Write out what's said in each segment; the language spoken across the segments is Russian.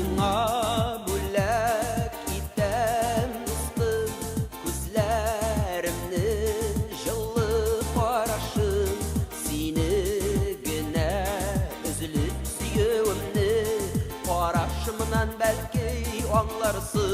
Миңа бүләк итәм дустым, күзләремнең җылы карашын, сине генә өзелеп сөюемне, карашымнан бәлки аңларсың.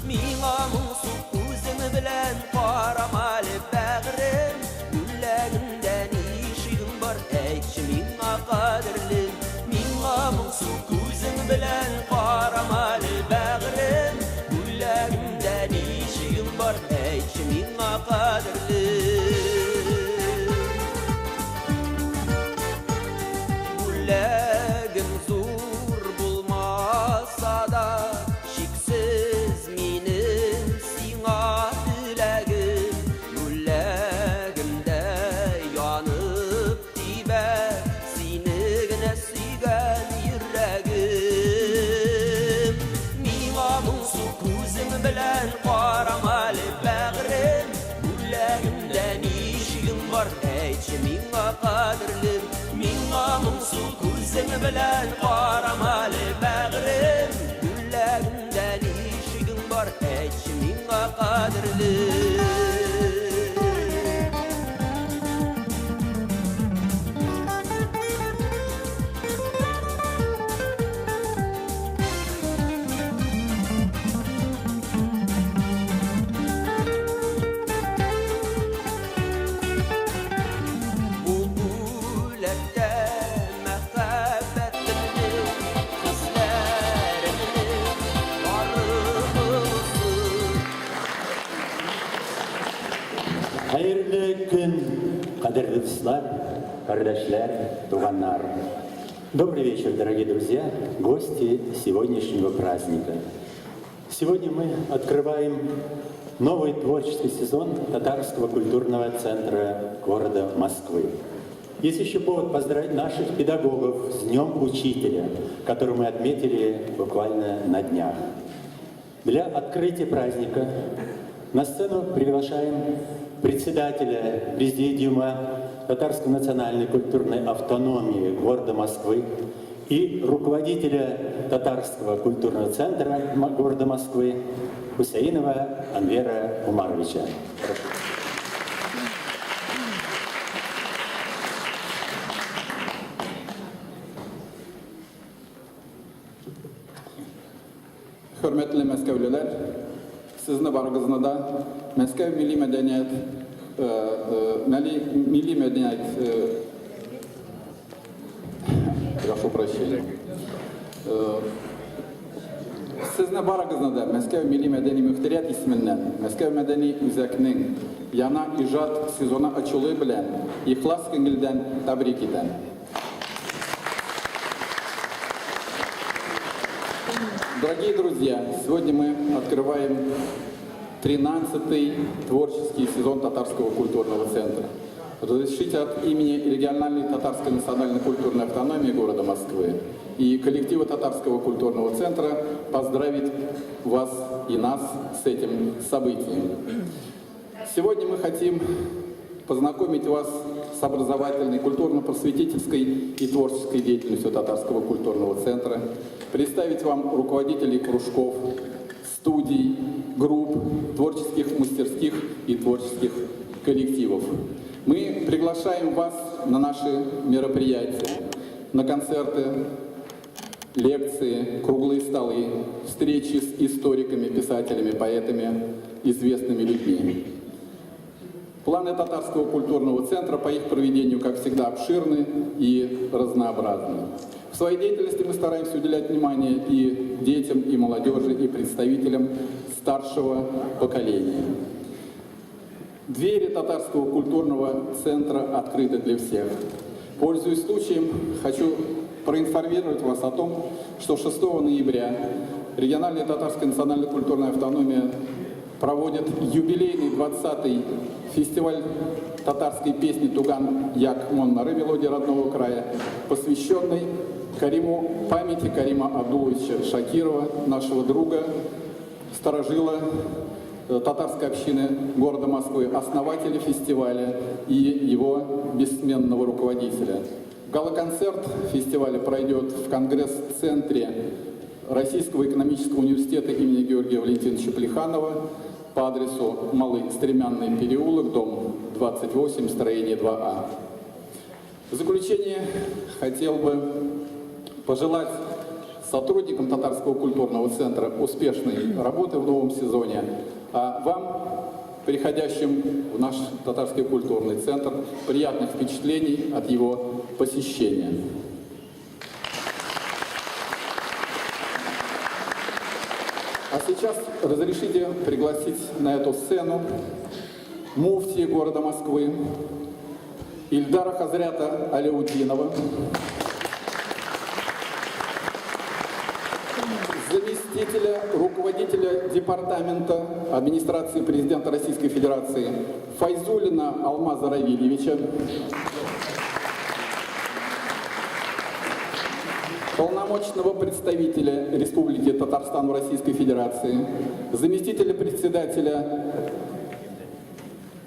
Миңа моңсу күзең белән карама әле бәгърем, бүләгеңдә нишегең бар, әйтче миңа кадерлем. Миңа моңсу күзең белән карама әле бәгърем, бүләгеңдә нишегең бар, әйтче миңа кадерлем. Бүләгең зур булмаса да, шиксез минем сиңа теләгем, бүләгемдә янып тибә сине генә сөйгән йөрәгем. Миңа моңсу күзең белән карама әле бәгърем, бүләгемдә нишегең бар, әйтче миңа кадерлем. Миңа моңсу күзең белән карама әле бәгърем, бүләгемдә нишегең бар, әйтче миңа кадерлем. Бу бүләктә мәхәббәтемне, хисләремне барыгызын. Хәерле көн, кадерле дуслар, кардәшләр, туганнар. Добрый вечер, дорогие друзья, гости сегодняшнего праздника. Сегодня мы открываем новый творческий сезон Татарского культурного центра города Москвы. Есть еще повод поздравить наших педагогов с Днем Учителя, который мы отметили буквально на днях. Для открытия праздника на сцену приглашаем председателя Президиума Татарской национальной культурной автономии города Москвы и руководителя Татарского культурного центра города Москвы Хусейнова Анвера Умаровича. Прошу. Hörmətli Məskəvlilər, sizni barğızında Məskəv Milli Mədəniyyət прошу прощения. Sizni barğızında Məskəv Milli Mədəni Müxtəriyyət ismindən Məskəv Mədəni Üzəkinin яна ижад сезона açılığı белән ихлас күңелдән тәбрик итәм. Дорогие друзья, сегодня мы открываем 13-й творческий сезон Татарского культурного центра. Разрешите от имени региональной Татарской национальной культурной автономии города Москвы и коллектива Татарского культурного центра поздравить вас и нас с этим событием. Сегодня мы хотим познакомить вас с образовательной, культурно-просветительской и творческой деятельностью Татарского культурного центра, представить вам руководителей кружков, студий, групп, творческих мастерских и творческих коллективов. Мы приглашаем вас на наши мероприятия, на концерты, лекции, круглые столы, встречи с историками, писателями, поэтами, известными людьми. Планы Татарского культурного центра по их проведению, как всегда, обширны и разнообразны. В своей деятельности мы стараемся уделять внимание и детям, и молодежи, и представителям старшего поколения. Двери Татарского культурного центра открыты для всех. Пользуясь случаем, хочу проинформировать вас о том, что 6 ноября региональная Татарская национальная культурная автономия проводит юбилейный 20-й фестиваль татарской песни «Туган як Моннары» мелодии родного края, посвященный памяти Карима Абдуловича Шакирова, нашего друга, старожила татарской общины города Москвы, основателя фестиваля и его бессменного руководителя. Гала-концерт фестиваля пройдет в Конгресс-центре Российского экономического университета имени Георгия Валентиновича Плеханова по адресу Малый Стремянный переулок, дом 28, строение 2А. В заключение хотел бы пожелать сотрудникам Татарского культурного центра успешной работы в новом сезоне, а вам, приходящим в наш Татарский культурный центр, приятных впечатлений от его посещения. А сейчас разрешите пригласить на эту сцену муфтия города Москвы Ильдара Хазрята Аляутдинова, заместителя руководителя департамента администрации президента Российской Федерации Файзуллина Алмаза Равильевича, полномочного представителя Республики Татарстан в Российской Федерации, заместителя председателя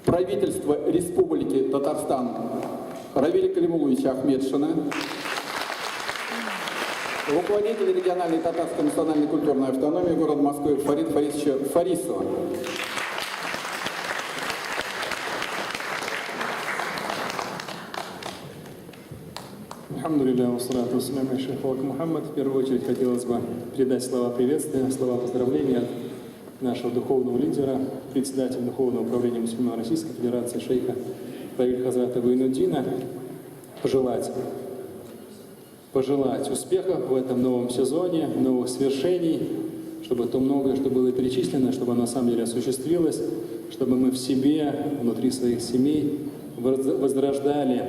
правительства Республики Татарстан Равиля Калимуловича Ахмедшина, руководителя региональной татарской национальной культурной автономии города Москвы Фарида Фарисовича Фарисова. Алхамдулилля, вассалату вассаляму аля шейху Мухаммад. В первую очередь хотелось бы передать слова приветствия, слова поздравления от нашего духовного лидера, председателя Духовного управления мусульман Российской Федерации шейха Равиля Хазрата Гайнуддина, пожелать успехов в этом новом сезоне, новых свершений, чтобы то многое, что было перечислено, чтобы оно на самом деле осуществилось, чтобы мы в себе, внутри своих семей возрождали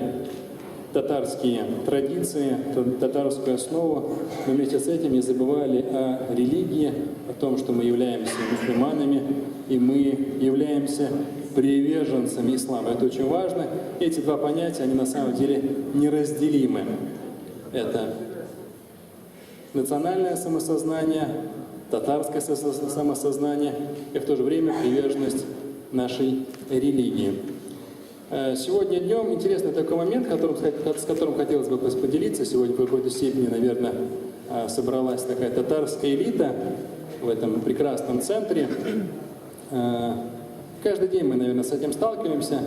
татарские традиции, татарскую основу, но вместе с этим не забывали о религии, о том, что мы являемся мусульманами, и мы являемся приверженцами ислама. Это очень важно. Эти два понятия, они на самом деле неразделимы. Это национальное самосознание, татарское самосознание и в то же время приверженность нашей религии. Сегодня днем интересный такой момент, с которым хотелось бы поделиться. Сегодня в какой-то степени, наверное, собралась такая татарская элита в этом прекрасном центре. Каждый день мы, наверное, с этим сталкиваемся,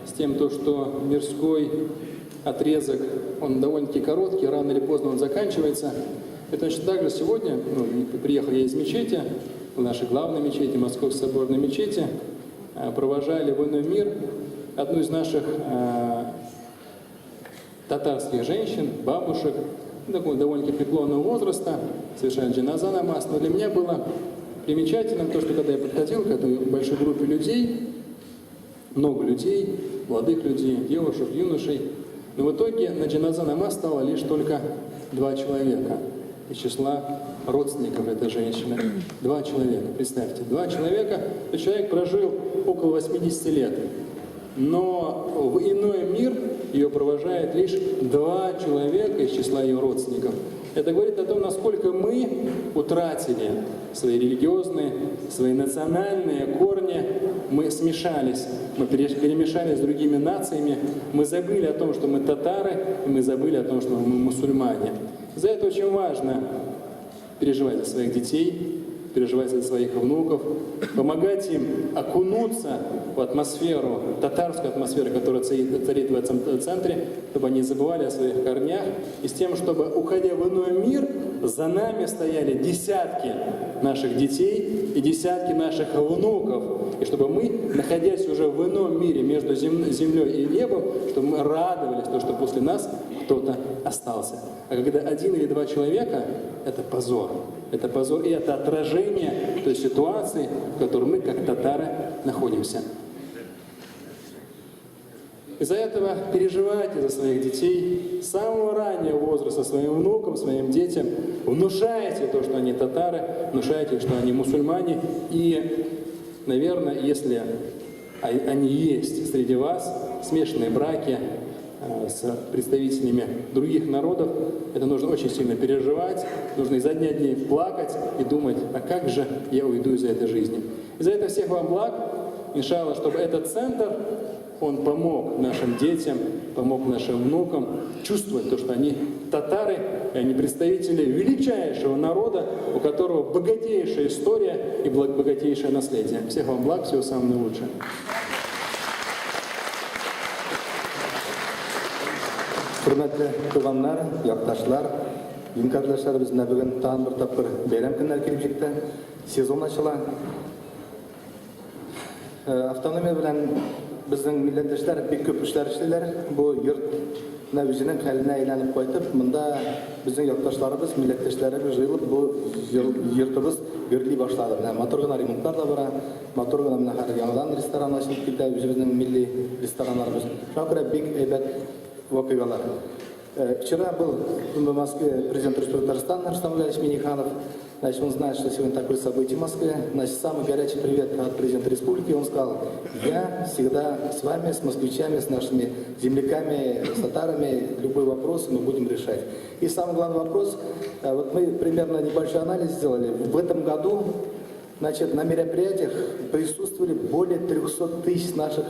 с тем, что мирской отрезок, он довольно-таки короткий, рано или поздно он заканчивается. И точно так же сегодня, приехал я из мечети, в нашей главной мечети, Московской соборной мечети, провожали в иной мир одну из наших татарских женщин, бабушек, такого довольно-таки преклонного возраста, совершенно джаназа намаз. Но для меня было примечательным то, что когда я подходил к этой большой группе людей, много людей, молодых людей, девушек, юношей, но в итоге на джаназа намаз стало лишь только 2 человека из числа родственников этой женщины. 2 человека, представьте, 2 человека, человек прожил около 80 лет. Но в иной мир ее провожает лишь 2 человека из числа ее родственников. Это говорит о том, насколько мы утратили свои религиозные, свои национальные корни, мы смешались, мы перемешались с другими нациями, мы забыли о том, что мы татары, и мы забыли о том, что мы мусульмане. За это очень важно переживать за своих детей, переживать за своих внуков, помогать им окунуться в атмосферу, татарскую атмосферу, которая царит в этом центре, чтобы они забывали о своих корнях, и с тем, чтобы, уходя в иной мир, за нами стояли десятки наших детей и десятки наших внуков, и чтобы мы, находясь уже в ином мире между землей и небом, чтобы мы радовались, что после нас кто-то остался. А когда 1 или 2 человека, это позор. Это позор, и это отражение той ситуации, в которой мы, как татары, находимся. Из-за этого переживайте за своих детей с самого раннего возраста, своим внукам, своим детям. Внушайте то, что они татары, внушайте, что они мусульмане. И, наверное, если они есть среди вас, смешанные браки с представителями других народов, это нужно очень сильно переживать, нужно изо дня в день плакать и думать, а как же я уйду из этой жизни. И за это всех вам благ, иншаллах, чтобы этот центр он помог нашим детям, помог нашим внукам чувствовать то, что они татары, и они представители величайшего народа, у которого богатейшая история и богатейшее наследие. Всех вам благ, всего самого наилучшего. Hürmetli tuğanlar, yaktaşlar, arkadaşlar biz bugün tam bir tapır bayram günler kelip жетті. Сезон açıla. Автономия bilen bizning millatdoshlar bek ko'p ishlar ishlaylar. Bu yurt o'zining haline aylanib qo'yib, bunda bizning yurtdoshlarimiz, millatdoshlarimiz yig'ilib bu yurtimiz yurtli boshladi. Motorgina remontlar da bor. Motorgina har yangidan restoran ochilib ketdi, bizning milliy restoranlarimiz. Shunga bek aybat voqealar. Вчера был в Москве президент Республики Татарстан Рустам Валерьевич Минниханов. Значит, он знает, что сегодня такое событие в Москве. Значит, самый горячий привет от президента республики. Он сказал: я всегда с вами, с москвичами, с нашими земляками, с татарами, любой вопрос мы будем решать. И самый главный вопрос, вот мы примерно небольшой анализ сделали. В этом году, значит, на мероприятиях присутствовали более 300 тысяч наших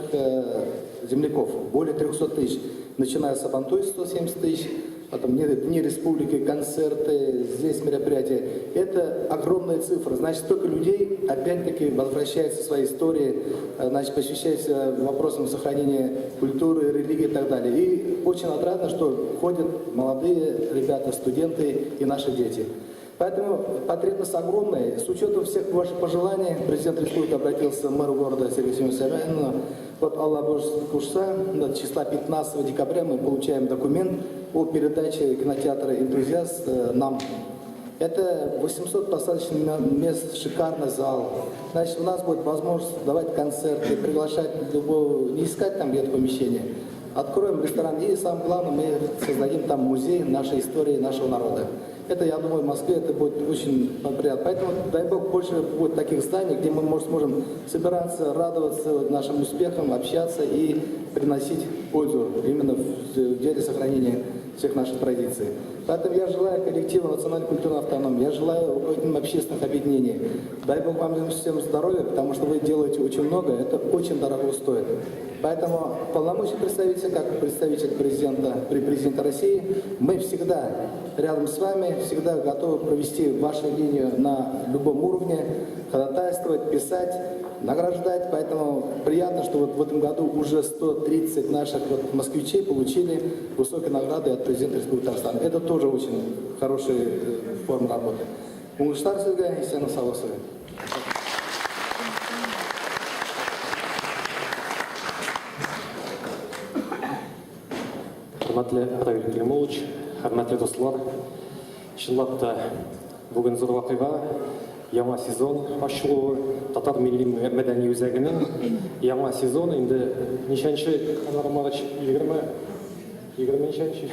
земляков. Более 300 тысяч. Начиная с Сабантуй 170 тысяч, потом дни республики, концерты, здесь мероприятия. Это огромная цифра. Значит, столько людей опять-таки возвращается к своей истории, значит, посвящается вопросам сохранения культуры, религии и так далее. И очень отрадно, что ходят молодые ребята, студенты и наши дети. Поэтому потребность огромная. С учетом всех ваших пожеланий, президент республики обратился к мэру города Сергею Семеновичу. Вот Аллах Кушса, числа 15 декабря мы получаем документ о передаче кинотеатра «Энтузиаст» нам. Это 800 посадочных мест, шикарный зал. Значит, у нас будет возможность давать концерты, приглашать любого, не искать там где-то помещение. Откроем ресторан и, самое главное, мы создадим там музей нашей истории, нашего народа. Это, я думаю, в Москве это будет очень приятно. Поэтому, дай Бог, больше будет таких зданий, где мы сможем собираться, радоваться нашим успехам, общаться и приносить пользу именно в деле сохранения всех наших традиций. Поэтому я желаю коллективу национальной культурной автономии, я желаю руководителям общественных объединений. Дай Бог вам всем здоровья, потому что вы делаете очень много, это очень дорого стоит. Поэтому полномочия представителя, как представитель президента при президенте России, мы всегда рядом с вами, всегда готовы провести вашу линию на любом уровне, ходатайствовать, писать, награждать. Поэтому приятно, что вот в этом году уже 130 наших москвичей получили высокие награды от президента Республики Татарстан. Это тоже очень хорошая форма работы. Уңыштар сезгә, исән сау булыгыз. Hürmetli Равиль Климович, hürmetli достар, чынлап та бүген зур вакыйга, яңа сезон ачылуы, татар милли мәдәни үзәгенең яңа сезон инде ничәнче Анармагач 20-нче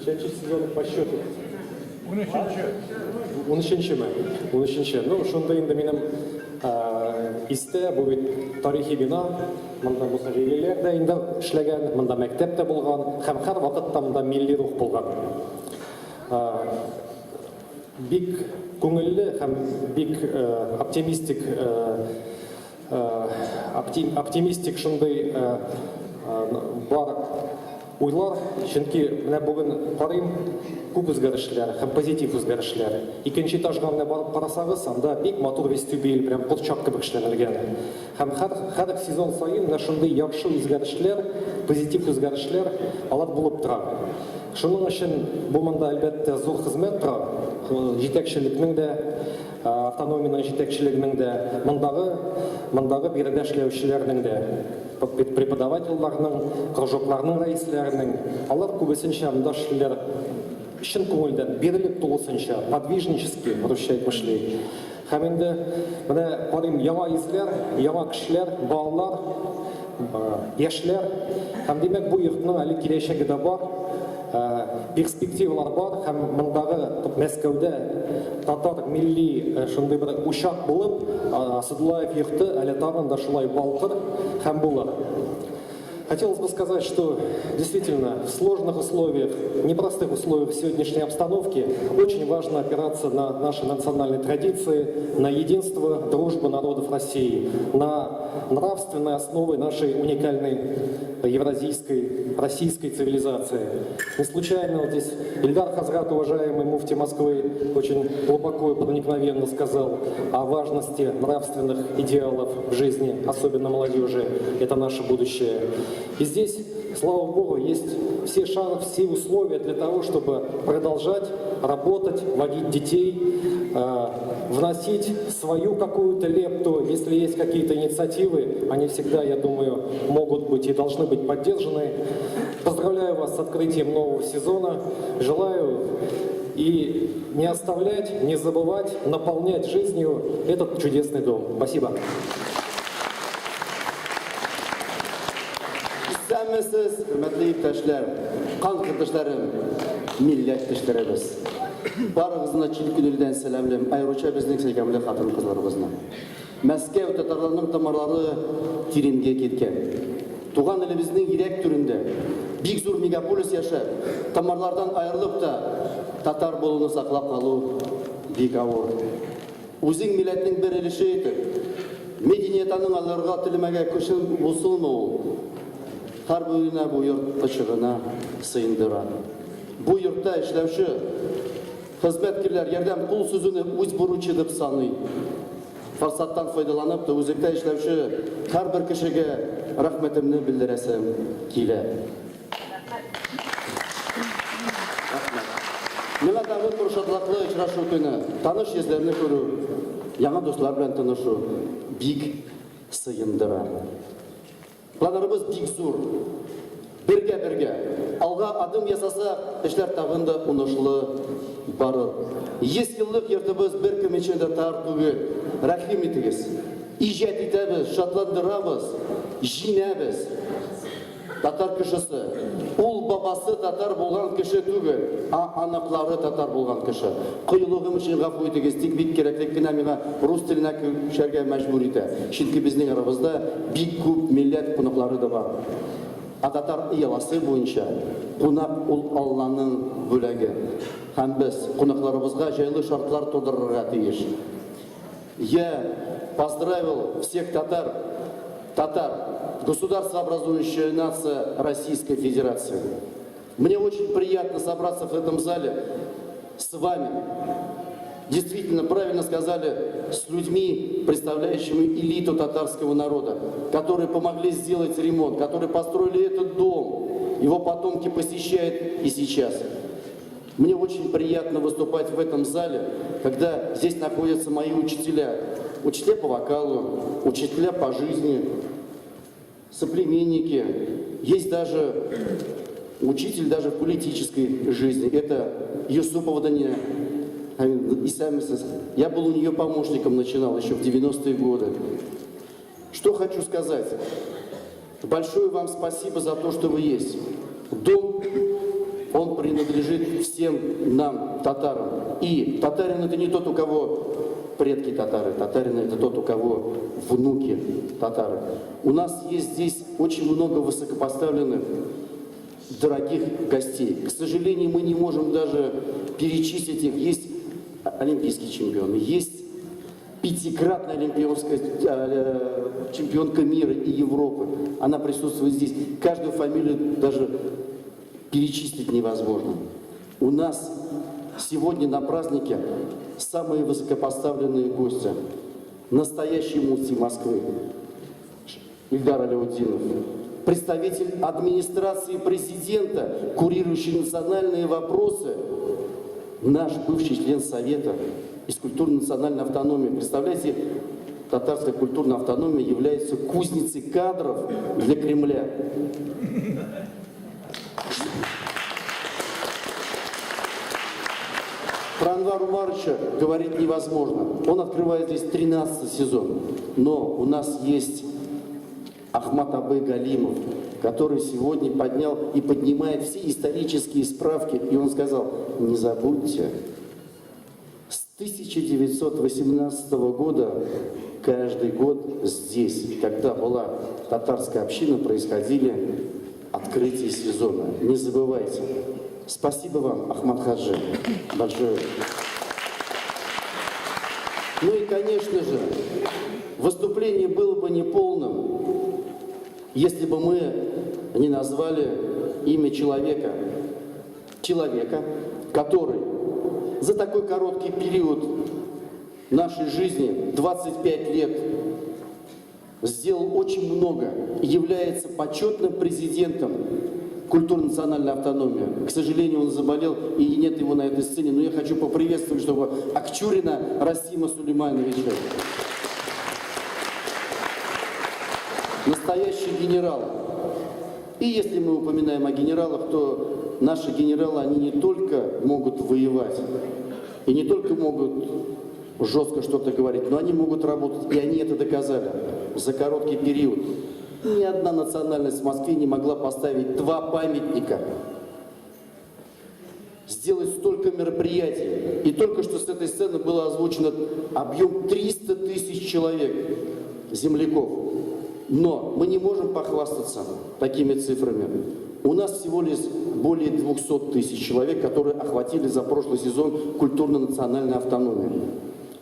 сезон по счету. 13-нче. Ну, шунда инде минем истә бу бит тарихи бина, монда мөхәррирләр дә инде эшләгән, монда мәктәп тә булган, һәм һәр вакытта монда милли рух булган. Бик күңелле һәм бик оптимистик шундый бар уйлар, чөнки менә бүген карыйм, күп үзгәрешләр, һәм позитив үзгәрешләр. Икенче этажга менә барып карасагыз, анда бик матур вестибюль, прям курчак кебек эшләнелгән. Һәм һәр сезон саен менә шундый яхшы үзгәрешләр, позитив үзгәрешләр алар булып тора. Шуның өчен бу монда әлбәттә зур хезмәт тора. Җитәкчелекнең дә, автономиянең җитәкчелегенең дә, мондагы биредә эшләүчеләрнең дә, преподавательларның, кружокларның рәисләренең, алар күбесенчә монда эшләр чын күңелдән, бирелеп тулысынча, подвижнически, русча әйтмешли. Һәм инде менә карыйм, яңа изләр, яңа кешеләр, балалар, яшьләр, һәм димәк бу йортның әле киләчәге дә бар. Перспективалар бар, һәм мондагы Мәскәүдә татар милли шундый бер учак булып, Асадуллаев йорты әле тагын да шулай балкыр һәм булыр. Хотелось бы сказать, что действительно в сложных условиях, непростых условиях сегодняшней обстановки очень важно опираться на наши национальные традиции, на единство, дружбу народов России, на нравственные основы нашей уникальной евразийской, российской цивилизации. Не случайно вот здесь Ильдар Хазрат, уважаемый муфти Москвы, очень глубоко и проникновенно сказал о важности нравственных идеалов в жизни, особенно молодежи. Это наше будущее. И здесь, слава Богу, есть все шансы, все условия для того, чтобы продолжать работать, водить детей, вносить свою какую-то лепту. Если есть какие-то инициативы, они всегда, я думаю, могут быть и должны быть поддержаны. Поздравляю вас с открытием нового сезона. Желаю и не оставлять, не забывать, наполнять жизнью этот чудесный дом. Спасибо. Сәмесіз, hürmetli иптәшләр, қан кырдышларым, милләттәшләребез. Барыгызны чын күңелдән сәламлыйм, айруча безнең сөйкемле хатын-кызларыбызны. Мәскәү татарларының тамырлары тирәнгә киткән. Туган илебезнең йөрәк түрендә бик зур мегаполис яшәп, тамырлардан аерылып та татар булуны саклап калу бик авыр. Үзең милләтнең бер өлеше итеп, мәдәниятның аларга телемәгә күчен булсынмы ул? Һәр буена бу йорт кычыгына сыендыра. Бу йортта эшләүче хезмәткәрләр ярдәм кул сүзен үз бурычы дип саный. Форсаттан файдаланып, үзектә эшләүче һәрбер кешегә рәхмәтемне белдерәсем килә. Миңа тагын бер шатлыклы очрашу көне, таныш йөзләрне күрү, яңа дуслар белән танышу бик сыендыра. Планlarımız бик зур. Бергә-бергә. Алга адым ясаса, эшләр тагын да уңышлы барыр. 100 еллык йортыбыз бер кем өчен дә тар түгел. Рәхим итегез. Иҗат итәбез, шатландырабыз, җиңәбез. Татар кешесе, ул бабасы татар булган кеше түгел, анаклары татар булган кеше. Кыйлыгым өчен гафу итегез, тик бик кирәклек кенә миңа рус теленә күчәргә мәҗбүр итә. Чөнки безнең арабызда бик күп милләт кунаклары да бар. Татар яласы буенча кунак ул Алланың бүләге. Һәм без кунакларыбызга җайлы шартлар тудырырга тиеш. Я поздравил всех татар, государствообразующая нация Российской Федерации. Мне очень приятно собраться в этом зале с вами. Действительно, правильно сказали, с людьми, представляющими элиту татарского народа, которые помогли сделать ремонт, которые построили этот дом. Его потомки посещают и сейчас. Мне очень приятно выступать в этом зале, когда здесь находятся мои учителя. Учителя по вокалу, учителя по жизни, соплеменники. Есть даже учитель даже в политической жизни. Это Юсупова Дания. Я был у нее помощником, начинал еще в 90-е годы. Что хочу сказать. Большое вам спасибо за то, что вы есть. Дом, он принадлежит всем нам, татарам. И татарин это не тот, у кого предки татары. Татарин это тот, у кого внуки татары. У нас есть здесь очень много высокопоставленных, дорогих гостей. К сожалению, мы не можем даже перечислить их. Есть олимпийские чемпионы, есть пятикратная олимпийская чемпионка мира и Европы. Она присутствует здесь. Каждую фамилию даже перечислить невозможно. У нас сегодня на празднике самые высокопоставленные гости. Настоящий муфти Москвы Ильдар Аляутдинов. Представитель администрации президента, курирующий национальные вопросы, наш бывший член Совета из культурно-национальной автономии. Представляете, татарская культурная автономия является кузницей кадров для Кремля. Про Анвара Умаровича говорить невозможно. Он открывает здесь 13-й сезон. Но у нас есть Ахмат Абай Галимов, который сегодня поднял и поднимает все исторические справки. И он сказал, не забудьте, с 1918 года каждый год здесь, когда была татарская община, происходили открытия сезона. Не забывайте. Спасибо вам, Ахмад Хаджи, большое. Ну и, конечно же, выступление было бы неполным, если бы мы не назвали имя человека, который за такой короткий период нашей жизни, 25 лет, сделал очень много и является почетным президентом культурно-национальной автономии. К сожалению, он заболел, и нет его на этой сцене, но я хочу поприветствовать, чтобы Акчурина Расима Сулеймановича. Настоящий генерал. И если мы упоминаем о генералах, то наши генералы, они не только могут воевать, и не только могут жестко что-то говорить, но они могут работать, и они это доказали за короткий период. Ни одна национальность в Москве не могла поставить 2 памятника, сделать столько мероприятий. И только что с этой сцены было озвучено объем 300 тысяч человек, земляков. Но мы не можем похвастаться такими цифрами. У нас всего лишь более 200 тысяч человек, которые охватили за прошлый сезон культурно-национальной автономии.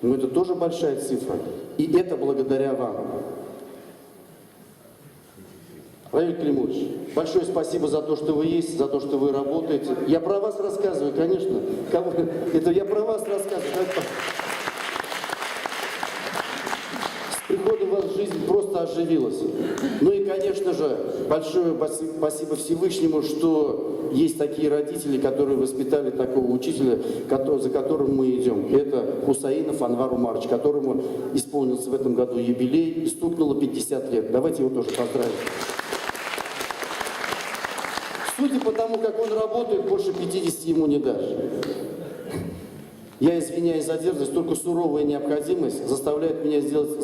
Но это тоже большая цифра. И это благодаря вам. Равиль Климович, большое спасибо за то, что вы есть, за то, что вы работаете. Я про вас рассказываю, конечно. Это я про вас рассказываю. С приходом вас жизнь просто оживилась. Ну и, конечно же, большое спасибо Всевышнему, что есть такие родители, которые воспитали такого учителя, за которым мы идем. Это Хусаинов Анвар Умарович, которому исполнился в этом году юбилей и стукнуло 50 лет. Давайте его тоже поздравим. Судя по тому, как он работает, больше 50 ему не дашь. Я извиняюсь за дерзость, только суровая необходимость заставляет меня сделать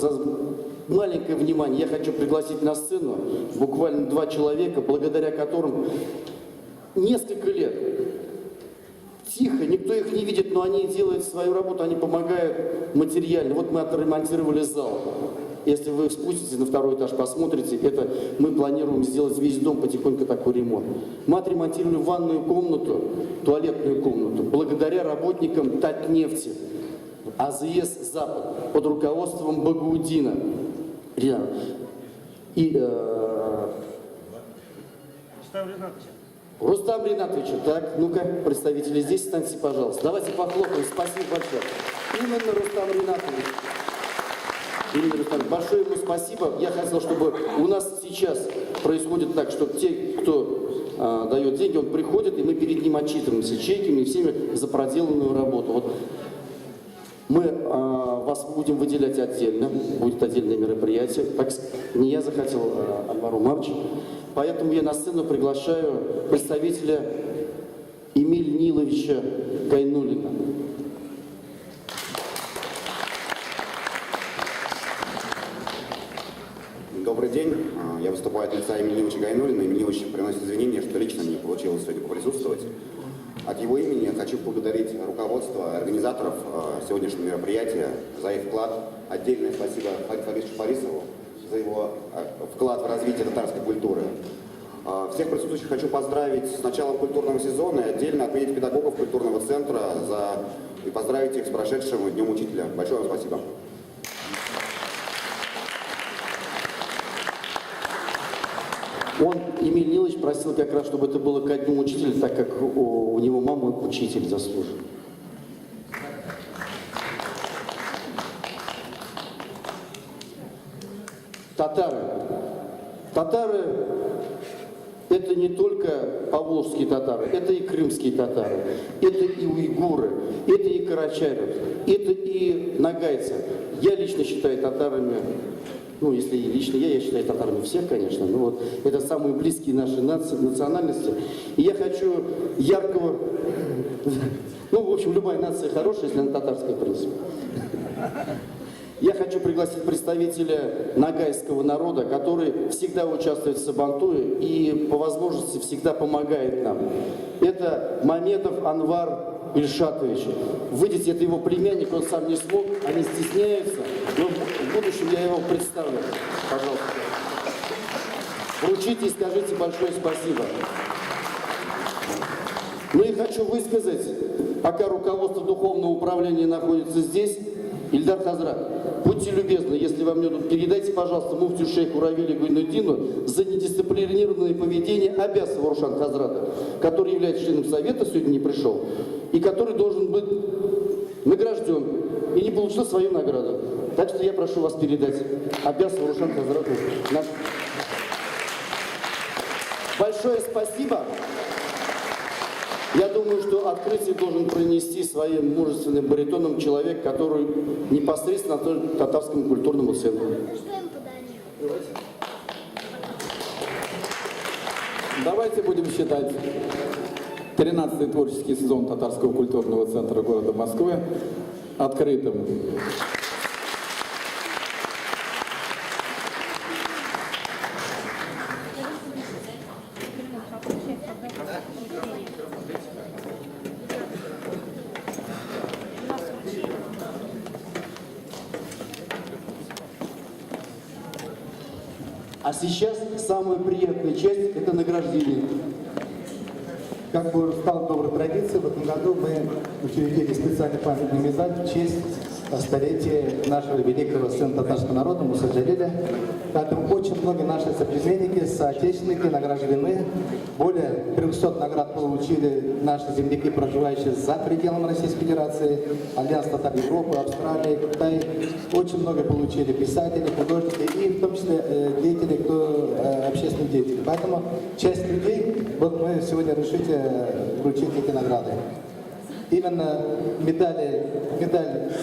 маленькое внимание. Я хочу пригласить на сцену буквально 2 человека, благодаря которым несколько лет тихо, никто их не видит, но они делают свою работу, они помогают материально. Вот мы отремонтировали зал. Если вы спуститесь на 2-й этаж, посмотрите, это мы планируем сделать весь дом потихоньку такой ремонт. Мы отремонтировали ванную комнату, туалетную комнату, благодаря работникам Татнефти, АЗС Запад, под руководством Багаудина. И Рустам Ринатович, так, ну-ка, представители здесь, встаньте, пожалуйста. Давайте похлопаем, спасибо большое. Именно Рустам Ринатович. Большое ему спасибо. Я хотел, чтобы у нас сейчас происходит так, что те, кто дает деньги, он приходит, и мы перед ним отчитываемся чеками и всеми за проделанную работу. Вот мы вас будем выделять отдельно, будет отдельное мероприятие. Так, не я захотел, Анвар Умарович. Поэтому я на сцену приглашаю представителя Эмиль Ниловича Гайнуллина. Добрый день. Я выступаю от лица Эмиля Ниловича Гайнуллина. Эмиль Нилович приносит извинения, что лично не получилось сегодня поприсутствовать. От его имени я хочу поблагодарить руководство организаторов сегодняшнего мероприятия за их вклад. Отдельное спасибо Фарису Фарисову за его вклад в развитие татарской культуры. Всех присутствующих хочу поздравить с началом культурного сезона и отдельно отметить педагогов культурного центра и поздравить их с прошедшим Днем Учителя. Большое вам спасибо. Он, Эмиль Нилович, просил как раз, чтобы это было ко Дню Учителя, так как у него мама учитель заслужен. Татары. Татары – это не только поволжские татары, это и крымские татары, это и уйгуры, это и карачаевцы, это и нагайцы. Я лично считаю татарами, ну, если лично я считаю татарами всех, конечно, но вот это самые близкие наши национальности. И я хочу яркого, ну, в общем, любая нация хорошая, если она татарская, в принципе. Я хочу пригласить представителя нагайского народа, который всегда участвует в Сабантуе и по возможности всегда помогает нам. Это Мамедов Анвар Ильшатович. Выйдите, это его племянник, он сам не смог, они стесняются, но в будущем я его представлю. Пожалуйста. Вручите и скажите большое спасибо. Ну и хочу высказать, пока руководство духовного управления находится здесь, Ильдар Хазрат, будьте любезны, если вам мне тут передайте, пожалуйста, муфтию шейху Равилю Гайнуддину за недисциплинированное поведение Аббасова Рушан Хазрата, который является членом совета, сегодня не пришел, и который должен быть награжден и не получил свою награду. Так что я прошу вас передать Аббасову Рушан Хазрату наш... Большое спасибо. Я думаю, что открытие должен пронести своим мужественным баритоном человек, который непосредственно относится к татарскому культурному центру. Давайте будем считать 13-й творческий сезон Татарского культурного центра города Москвы открытым. А сейчас самая приятная часть – это награждение. Как бы стало доброй традицией, в этом году мы учредили специальный памятный медаль в честь столетия нашего великого сына татарского народа Муса Джалиля. Поэтому очень много наших соплеменники, соотечественники награждены. Более 300 наград получили наши земляки, проживающие за пределами Российской Федерации, Альянс Татар Европы, Австралии, Китай. Очень много получили писатели, художники и в том числе деятели, кто общественные деятели. Поэтому часть людей, вот мы сегодня решили вручить эти награды. Именно медаль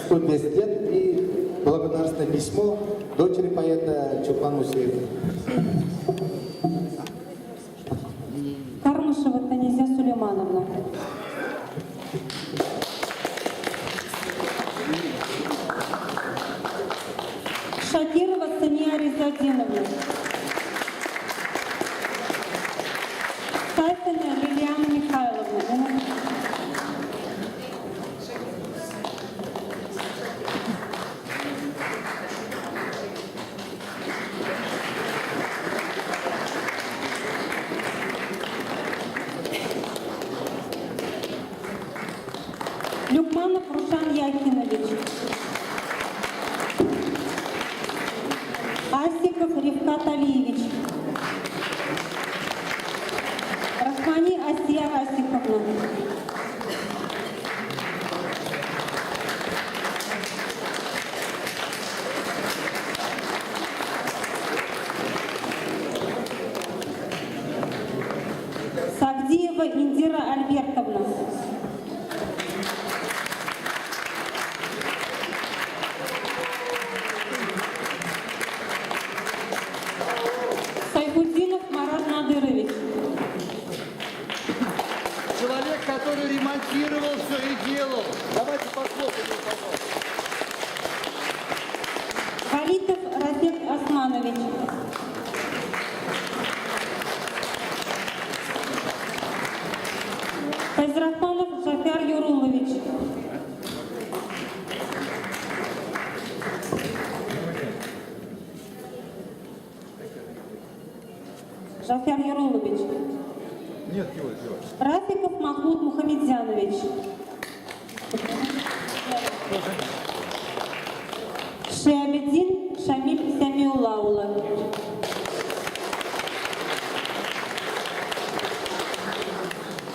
110 лет и благодарственное письмо дочери поэта Чулпан Мусеева. Кармышева Танизя Сулеймановна. Шакирова Сания Ризадиновна. Сафина Лилиана Михайловна. Люкманов Рушан Яхинович. Асиков Рифкат Алиевич. Рахмани Асия Асиковна. Сагдиева Индира Альбертовна. Сайфуддинов Марат Надырович. Человек, который ремонтировал все и делал. Давайте похлопаем, пожалуйста. Халитов Разек Османович. Файзрахманов Жафар Юрулович. Жафар Юрулович. Нет, его. Рафиков Махмуд Мухамедзянович. Шиабеддин Шамиль Самиуллаулы.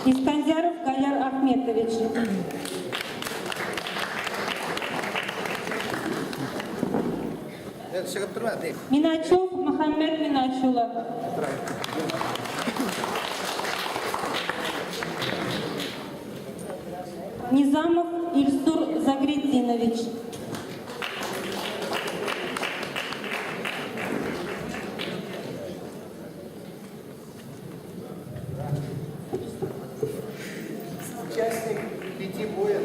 Искандяров Гаяр Ахметович. Миначев Мухаммед Миначула. Низамов Ильсур Загретдинович. Участник 5 боев.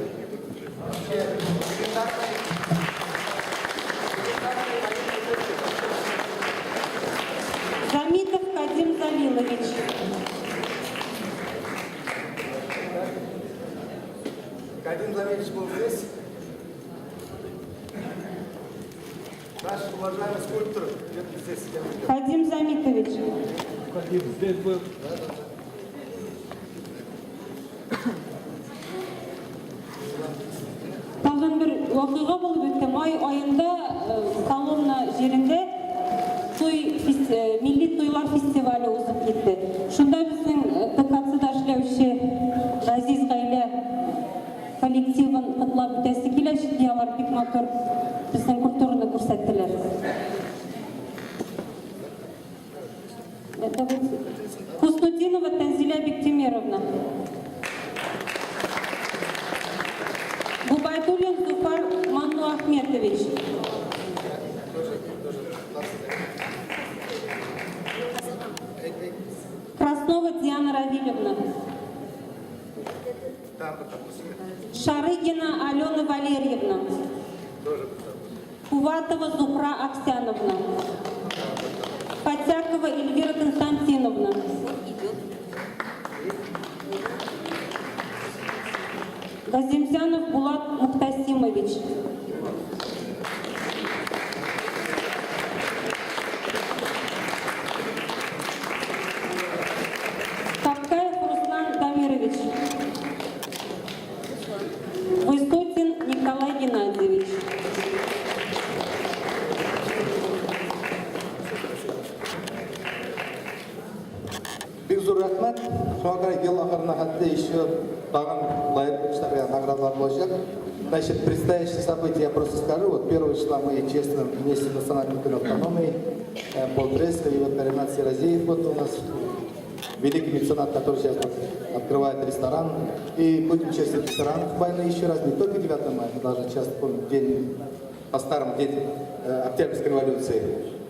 Замитов Кадим Залилович. Наш уважаемый скульптор здесь. Хадим Замитович. Здесь был. Тағын бір оқиға болып өтті. Май айында Коломна жерінде Milli Toylar Festivali узып кетті. Шунда біздің ТКЦ-да эшләүче Газиз ғаилә коллективын котлап үтәсе килә, алар бик матур безнең культураны күрсәттеләр. Хуснутдинова Танзиля Бектимировна. Губайдуллин Зуфар Ману Ахметович. Краснова Диана Равильевна. Шарыгина Алена Валерьевна. Куватова Зухра Аксяновна. Потякова Эльвира Константиновна. Газимзянов Булат Мухтасимович. Капкаев Руслан Дамирович. Высотин Николай Геннадьевич. Бигзур рахмат. Шуңа ел ахырына хатта еще тагын лайыклы наградалар болacak. Значит, предстоящие события я просто скажу. Вот 1 числа мы честно вместе с национальной автономией Полтреска и вот Ренат Сиразеев вот у нас великий меценат, который сейчас открывает ресторан. И будем участвовать в ресторанах в Байне еще раз, не только 9 мая, мы должны часто помнить день, по-старому, день Октябрьской революции.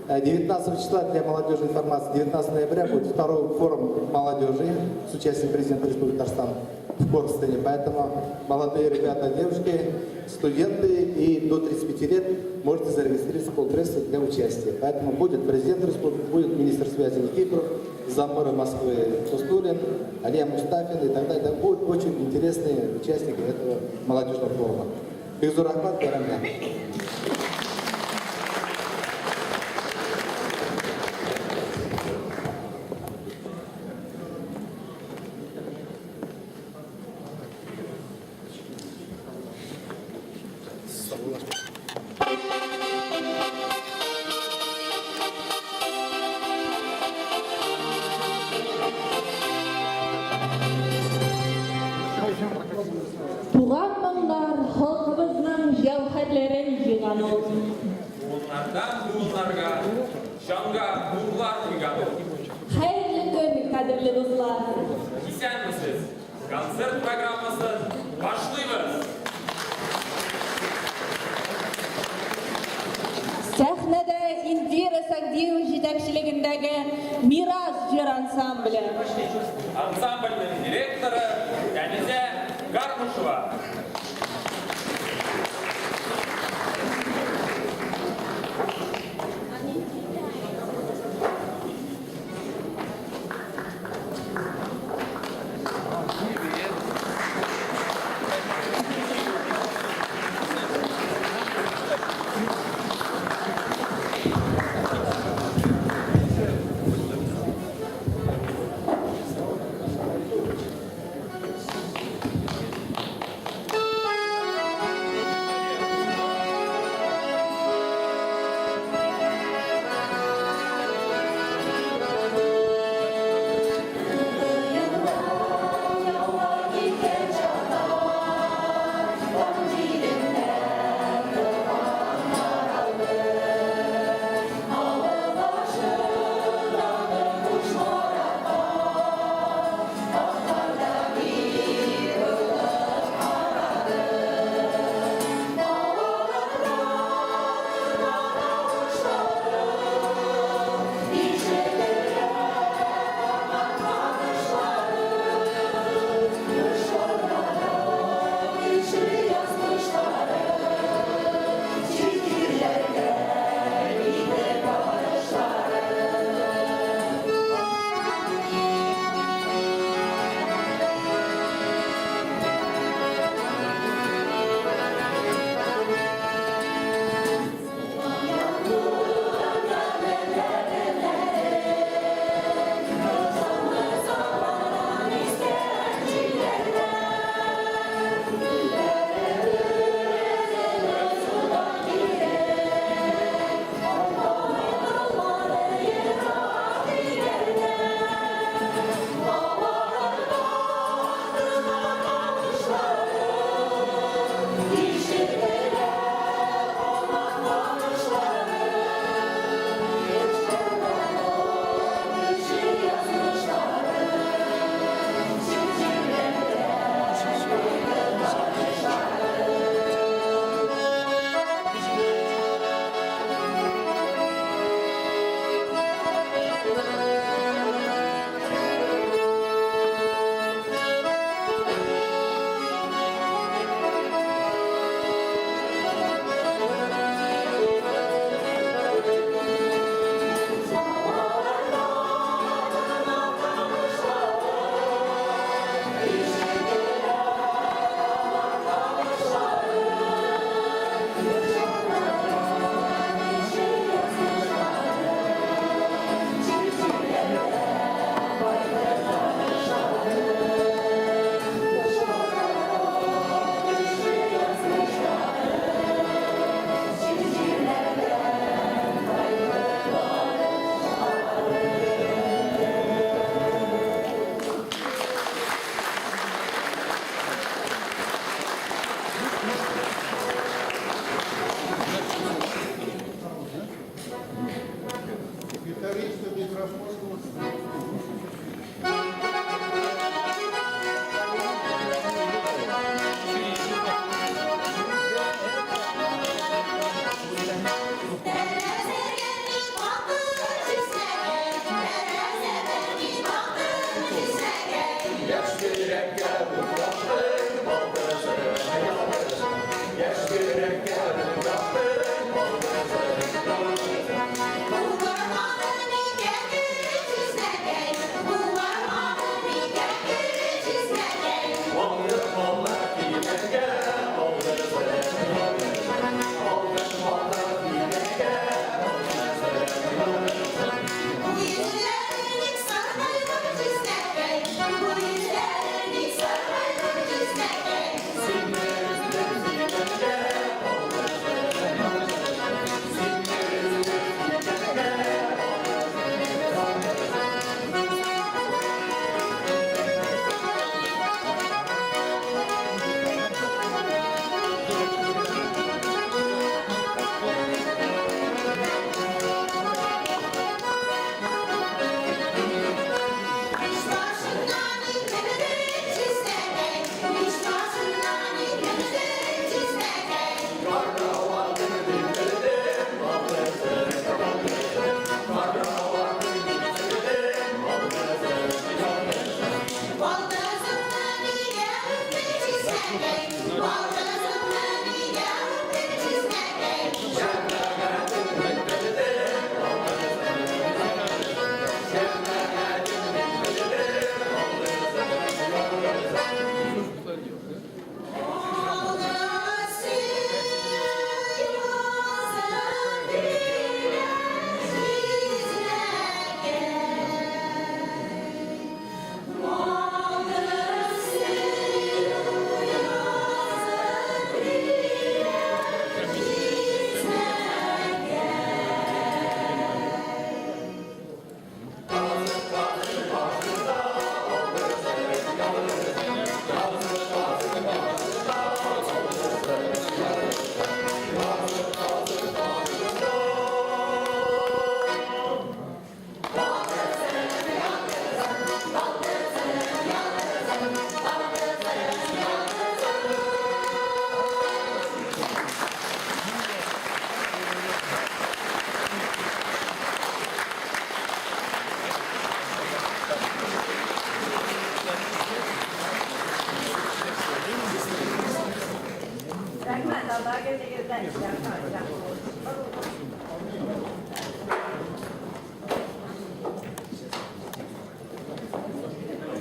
19 числа для молодежи информации, 19 ноября будет второй форум молодежи с участием президента Республики Татарстан в Корстене. Поэтому молодые ребята, девушки, студенты и до 35 лет можете зарегистрироваться в Полтреса для участия. Поэтому будет президент Республики, будет министр связи Никифоров, заммэра Москвы Тустулин, Алия Мустафин и так далее. Будут очень интересные участники этого молодежного форума. Бигзур рахмат, Карамян. Туған маңдар халқымыздың жауһарларын жиған ол. Буыннардан буынларға, жанға буынлар құйған ол. Қайырлы күн, қадірлі достар. Исәнмісіз? Концерт программасын башлаймыз. Сәхнәдә Индира Сагдиева жетекшілігіндегі Мираж жыр ансамблі. Ансамбльдің директоры Дәнизә Гармышева.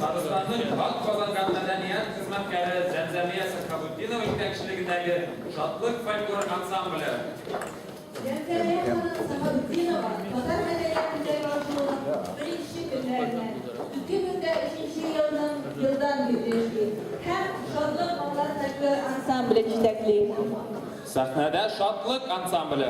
Dağıstanның Halk Kazangan Madaniyat Hizmetkari Zamzamiya Sakhabuddinova yetakchiligidagi Shodlik folklor ansambli. Zamzamiya Sakhabuddinova Tatar madaniyatidagi oshxona birinchi kunlaridan 2003 yildan beri ham Shodlik bog'lar folklor ansambli yetaklaydi. Sahnada Shodlik ansambli.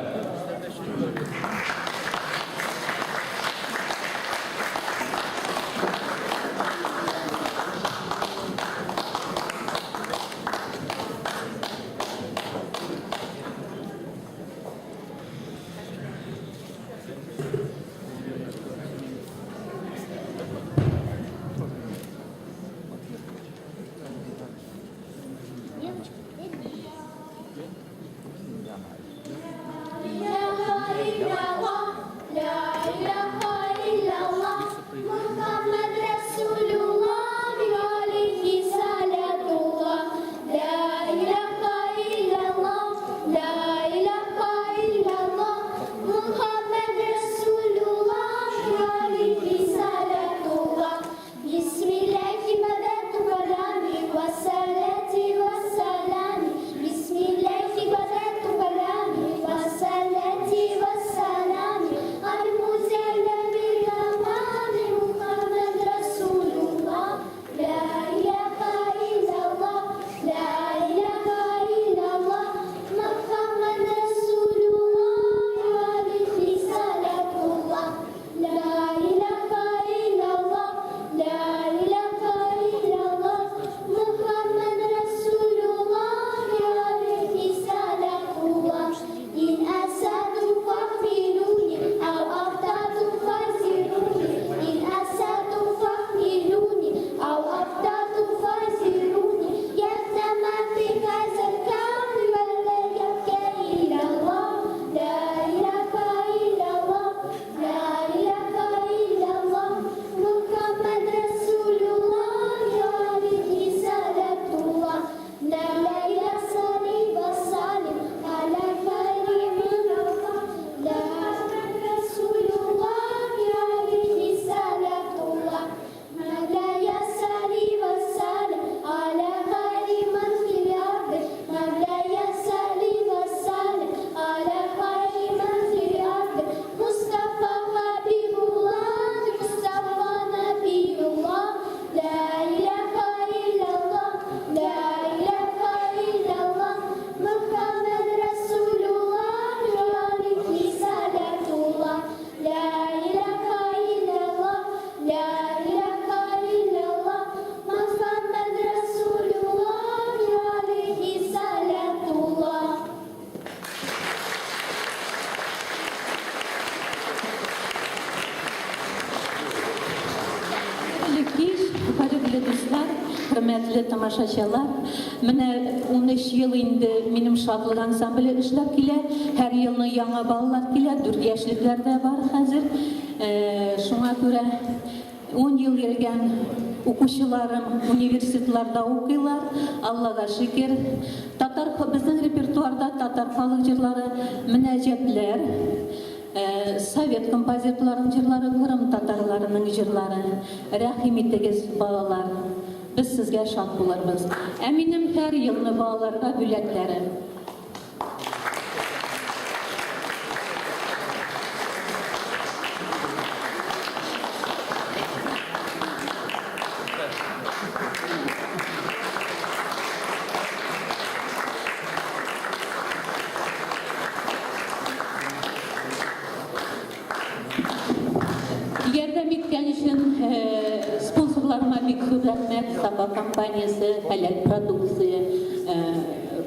Hürmetli tamaşaçılar, mene 13 yıl indi benim Şadlık ansambli işlep kile, her yılını yana bağlar kile, 4 yaşlıklar da var hazır. Şuna göre 10 yıl gelgen okuşularım üniversitelerde okuyorlar. Allah'a şükür. Bizim repertuarda Tatar halk jırları münacatlar, Sovet kompozitörlerin jırları, Kırım Tatarlarının jırları, rahim ettiğiniz bağlar. Biz sizge şad bularız. Eminim her yılını bağlarga bületlerim. Yerdem etken için sponsorlarıma bir hürmetmek, Sabah kampanyası, Halal Produksiya,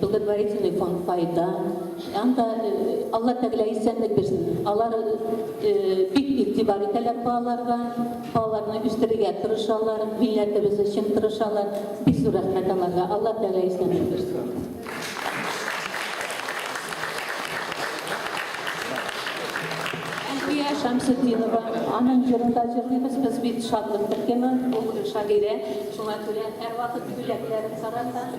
Благотворительный фонд Файда. Анда Allah Teala isenlik versin. Allah büyük itibar ederler bağlarga, bağlarını üstlerine tırışarlar, milletimiz için tırışarlar. Bir sürü rahmet Allah'a. Allah Teala isenlik versin. Şamsıddinova, anın yılında jırlıyız, biz bir şadlık tırkemi, o şagire, şuna göre her vakit güleklerin sararda.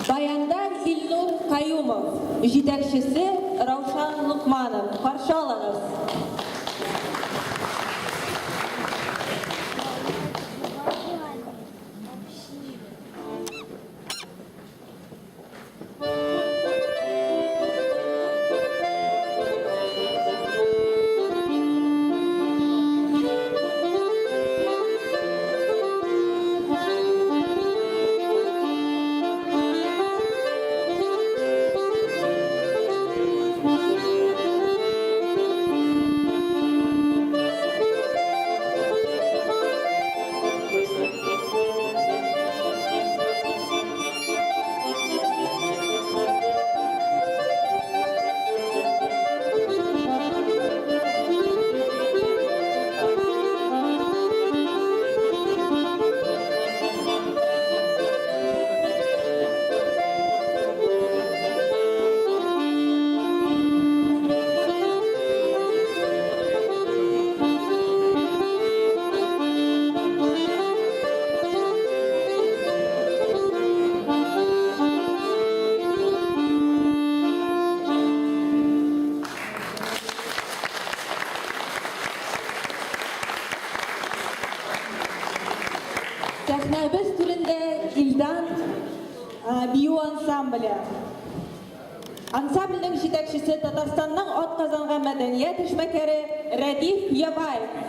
Баяндар Илнур Каюмов, жетекшісі Раушан Лукманов. Қаршы алыңыз. Сәхнәбез түрінде Илдан бию ансамблі. Ансамблінің жетекшісі Татарстанның атказанған мәдәният эшмәкәре Рәдиф Ябаев.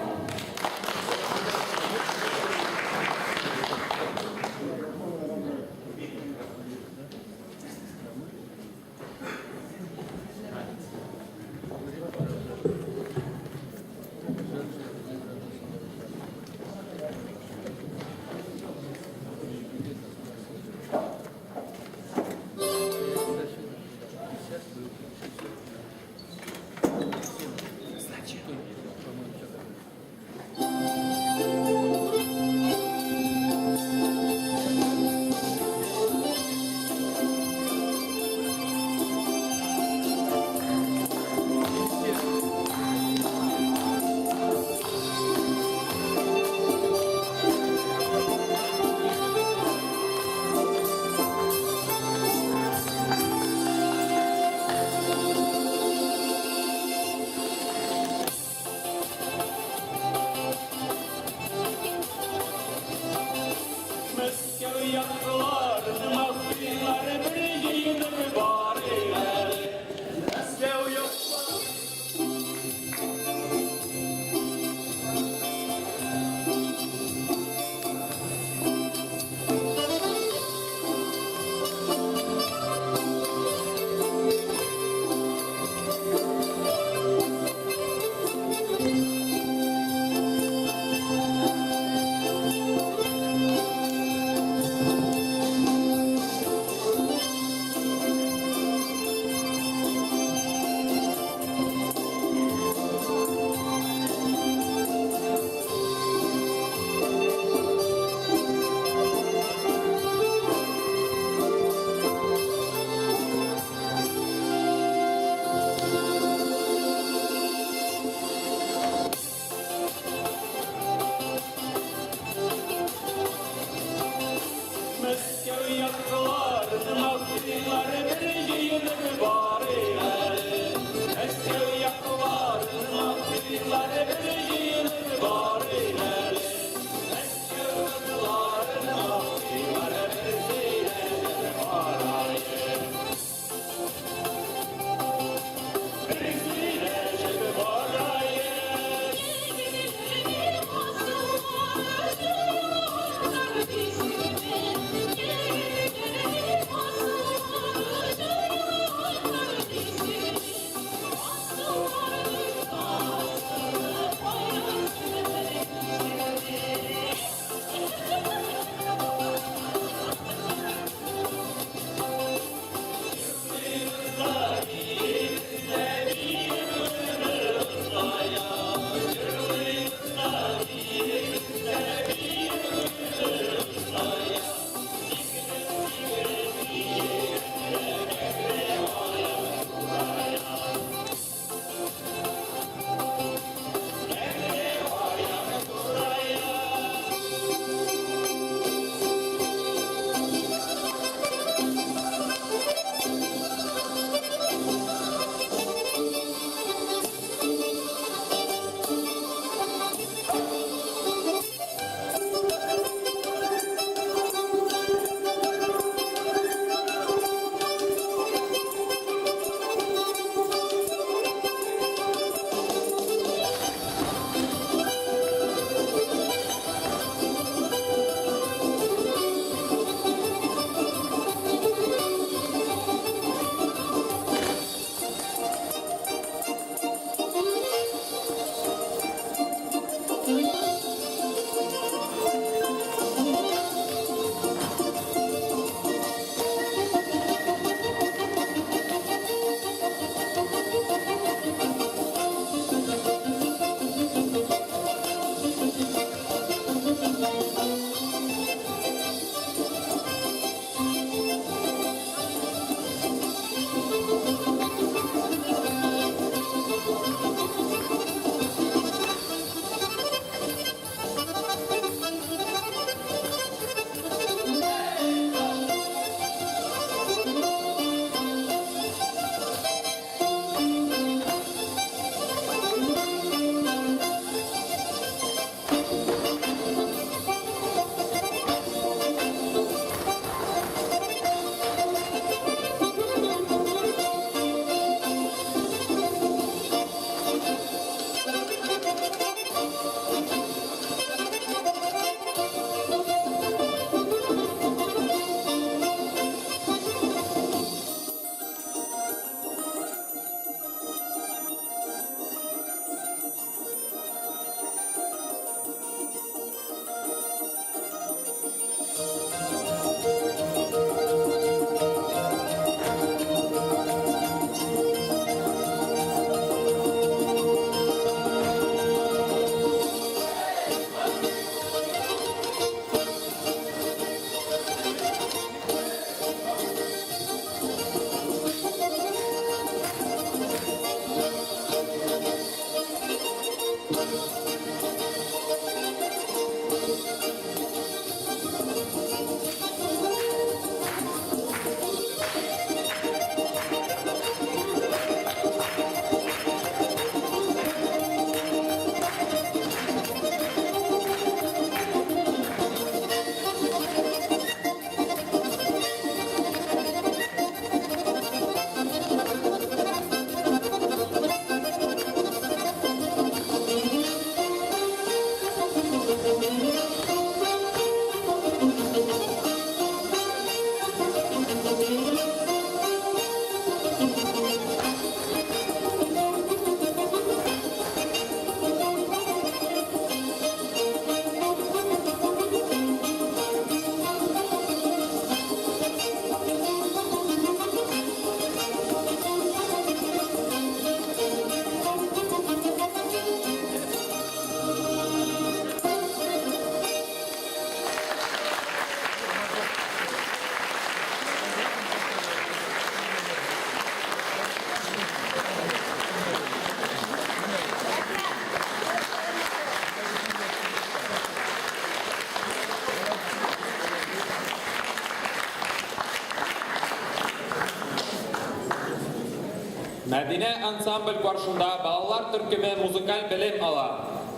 Мәдинә ансамбль барышында балалар төркеме музыкаль белем ала.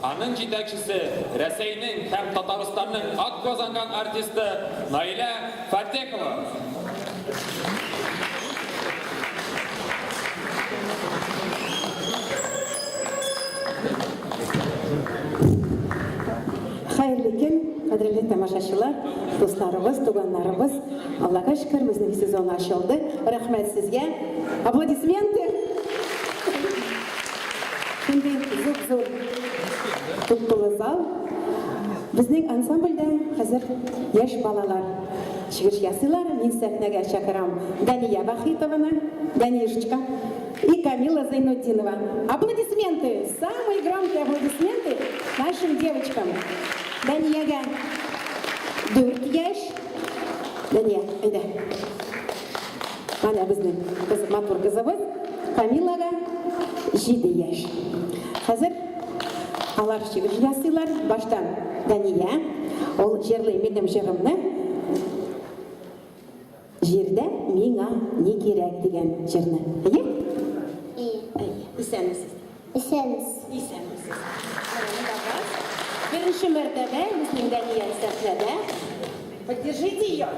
Аның җитәкчесе Рәсәйнең һәм Татарстанның атказанган артисты Наилә Фатекова. Хәерле көн, кадерле тамашачылар, дусларыбыз, туганнарыбыз. Аллага шөкер, безнең сезон ачылды. Рәхмәт сезгә. Аплодисменты. Şimdi зур туктулы зал. Безнең ансамбльдә хәзер яшь балалар чыгыш ясыйлар. Мин сәхнәгә чакырам Дания Вахитованы, Данишечка и Камила Зайнутдинова. Аплодисменты, самые громкие аплодисменты нашим девочкам. Данияга 4 яшь. Дания, әйдә. Мана безнең матур кызыбыз Камилага 7 яшь. Хәзер алар чыгыш ясыйлар. Баштан Дания, ул җырлый минем җырымны. Җирдә миңа ни кирәк дигән җырны. Исәнмесез? Исәнмесез. Беренче мәртәбә безнең Дания сәхнәдә. Поддержите ее.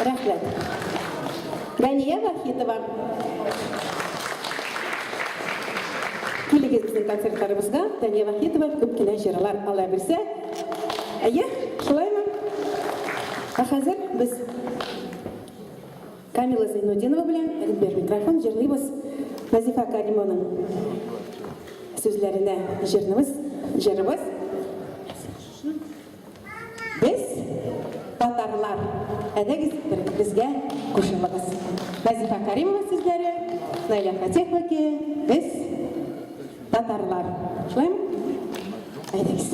Рәхмәт. Дания Вахитова. Килегез безнең концертларыбызга. Дания Вахитова күп кенә җырлар ала берсә. Шулаймы? Хәзер без Камила Зайнутдинова белән бер микрофон җырлыйбыз. Назифа Каримованың сүзләренә җырыбыз. Без татарлар. Әдәгез безгә кушылыгыз. Назифа Каримова сүзләре, Наиля Фатекова, без татарлар. Шулаймы? Әдәгез.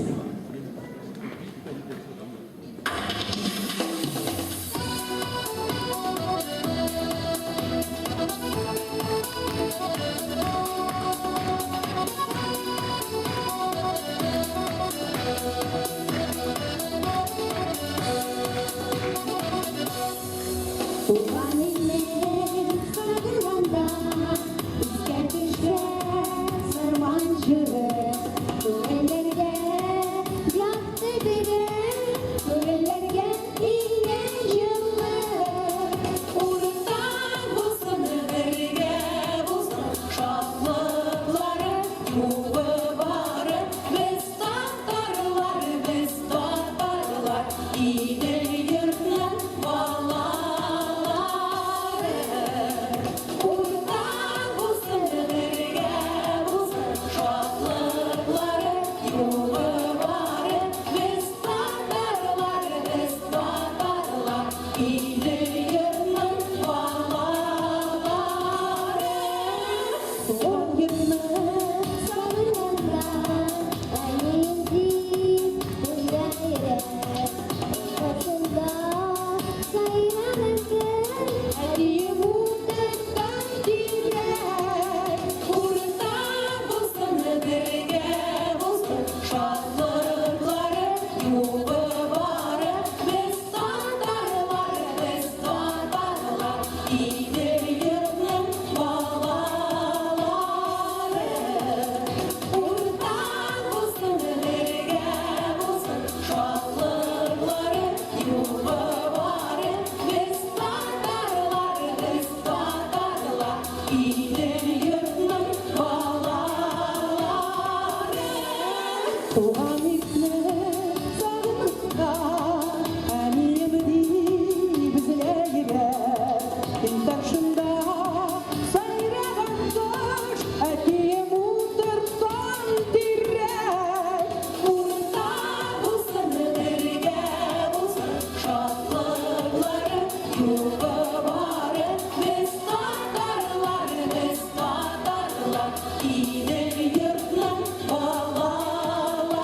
Bilir yırtlan bağları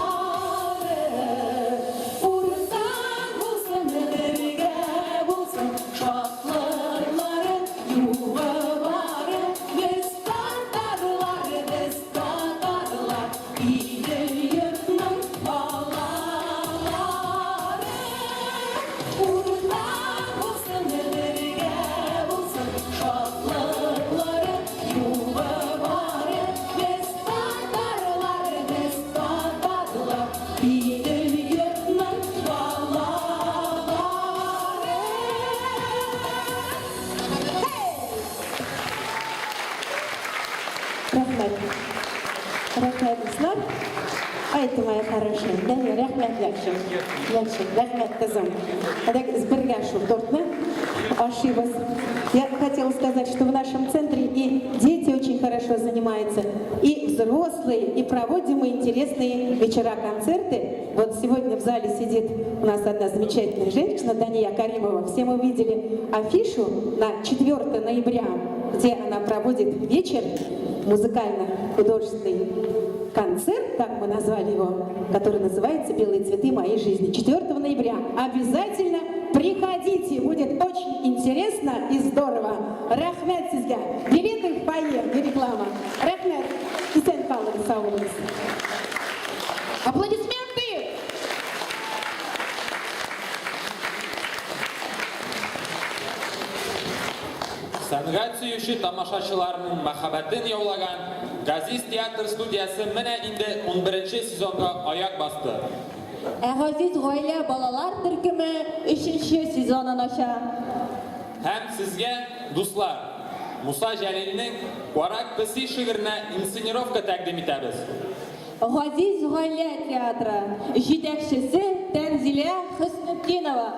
Ursan bulsun birge bulsun Şatlıların yuvaları Destanlarlar Bilir yırtlan bağları Ursan bulsun birge bulsun Şatlıların yuvaları Destanlarlar Bilir yırtlan bağları Рахмет. Рахмет, Ислам. Айтты, моя хорошая. Да, рахмет, Якшин. Якшин, рахмет, Тазам. Так, сбергашу тортно. Ошиблась. Я хотела сказать, что в нашем центре и дети очень хорошо занимаются, и взрослые, и проводим мы интересные вечера-концерты. Вот сегодня в зале сидит у нас одна замечательная женщина, Дания Каримова. Все мы видели афишу на 4 ноября, где она проводит вечер, музыкально-художественный концерт, так мы назвали его, который называется «Белые цветы моей жизни». 4 ноября. Обязательно приходите, будет очень интересно и здорово. Рахмет сизге. Билеты в фойе, не реклама. Рахмет. Исен калыңыз, сау болыңыз. Аплодисменты! Сәнгать сөючі тамашачыларының махаббатын яулаган Газиз театр студиясы менә инде 11-нче сезонга аяк басты. Газиз гаилә балалар төркеме 3-нче сезонын ача. Һәм сезгә, дуслар, Муса Җәлилнең «Варак песи» шигыренә инсценировка тәкъдим итәбез. Газиз гаилә театры җитәкчесе Тәнзилә Хөснетдинова.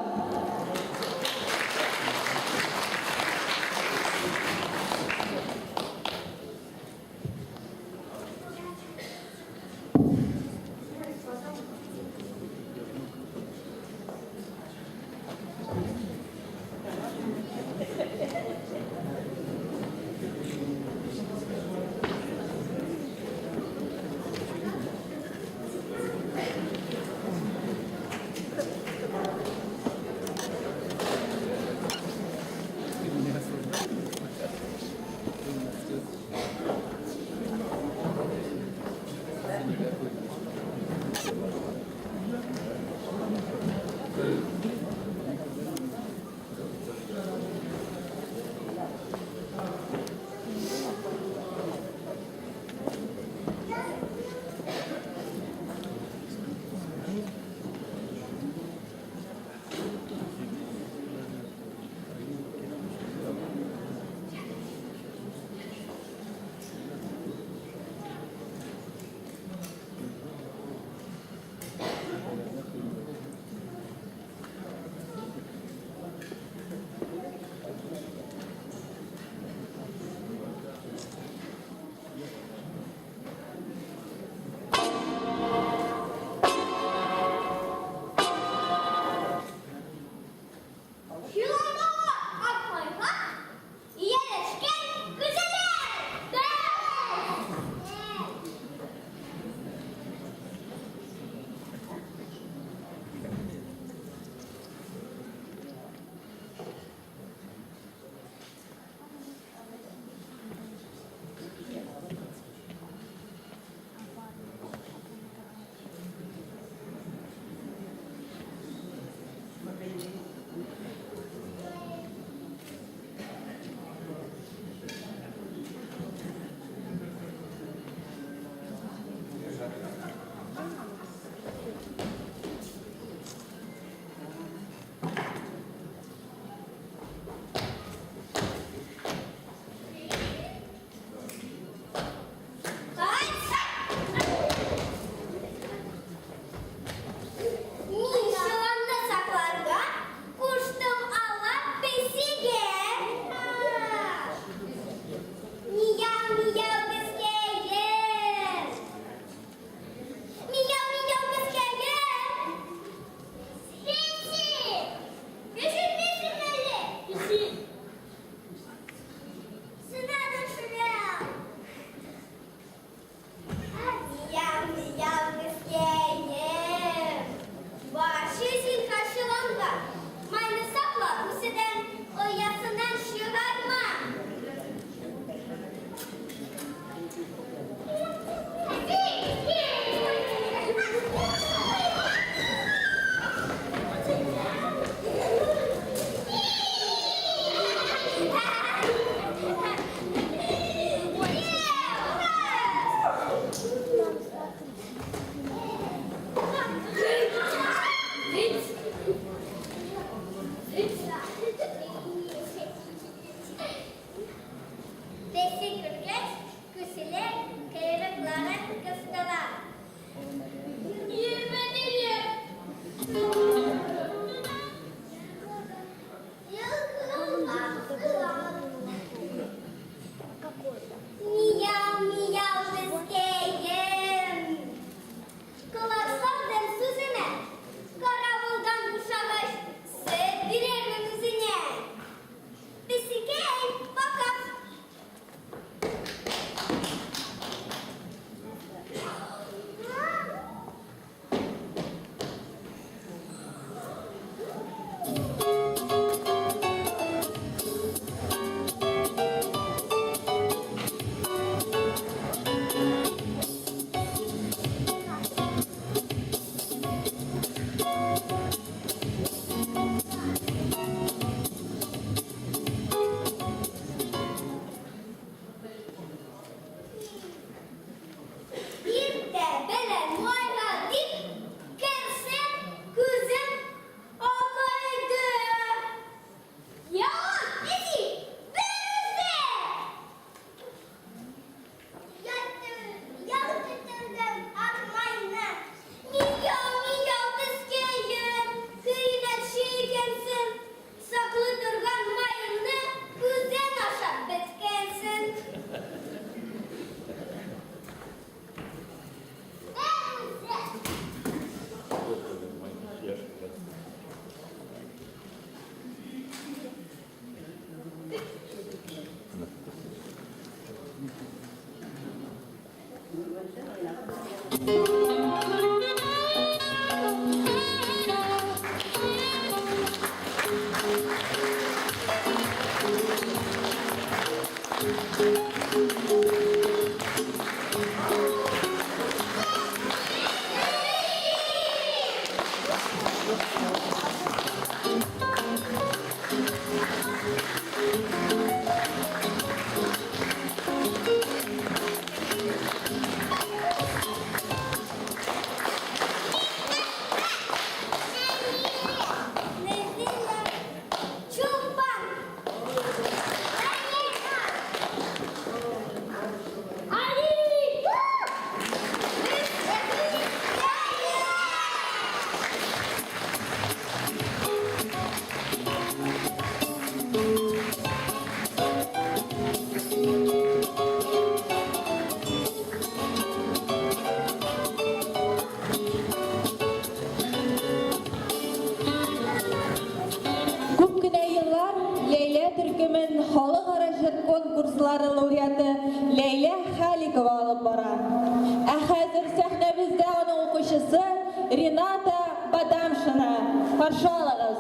Күп кенә еллар Ләйлә төркемен халыкара җыр конкурслары лауреаты Ләйлә Халикова алып бара. Ә хәзер сәхнәбездә аның укучысы Рената Бадамшина. Каршы алыгыз.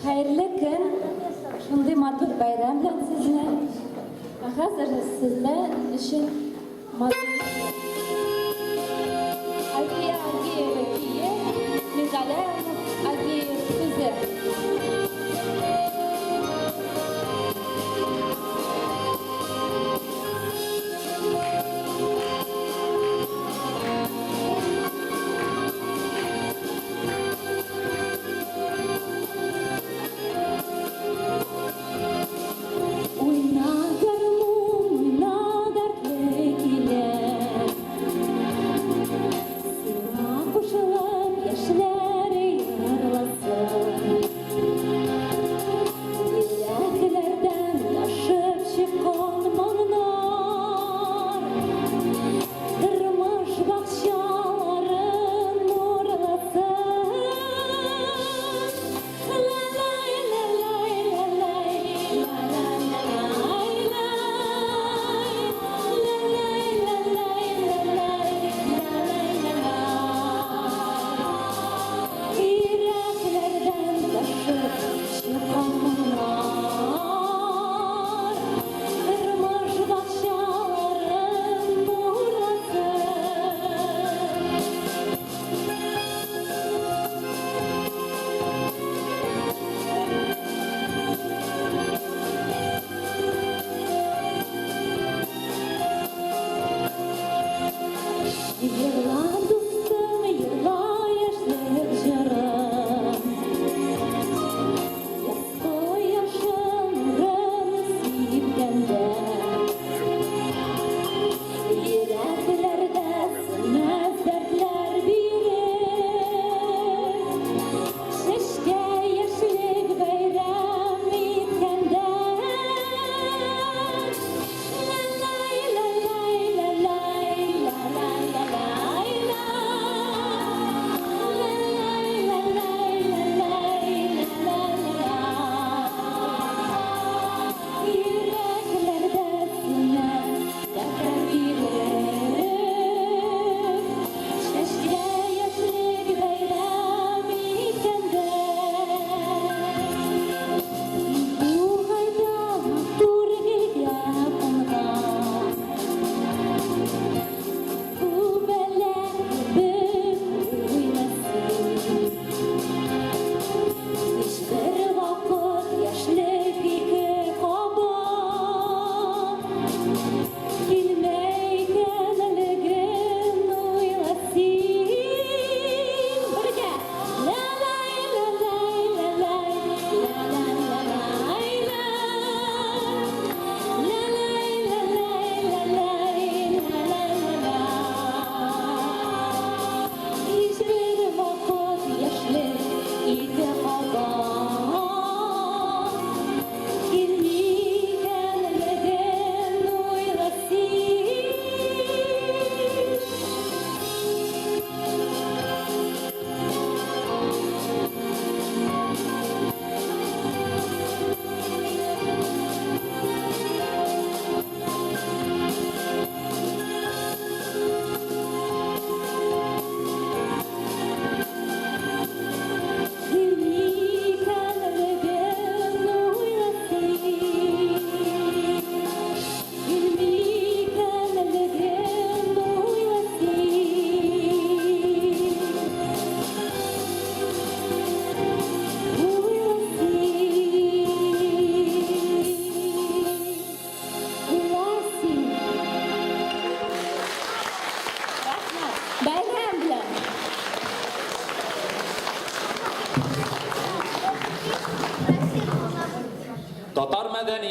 Хәерле көн, шундый матур бәйрәм белән сезне. Хәзер сезләр өчен Алия Агиева кие, Мизалям Агиев сүзе. Уйна гармун, уйна дәртле килә.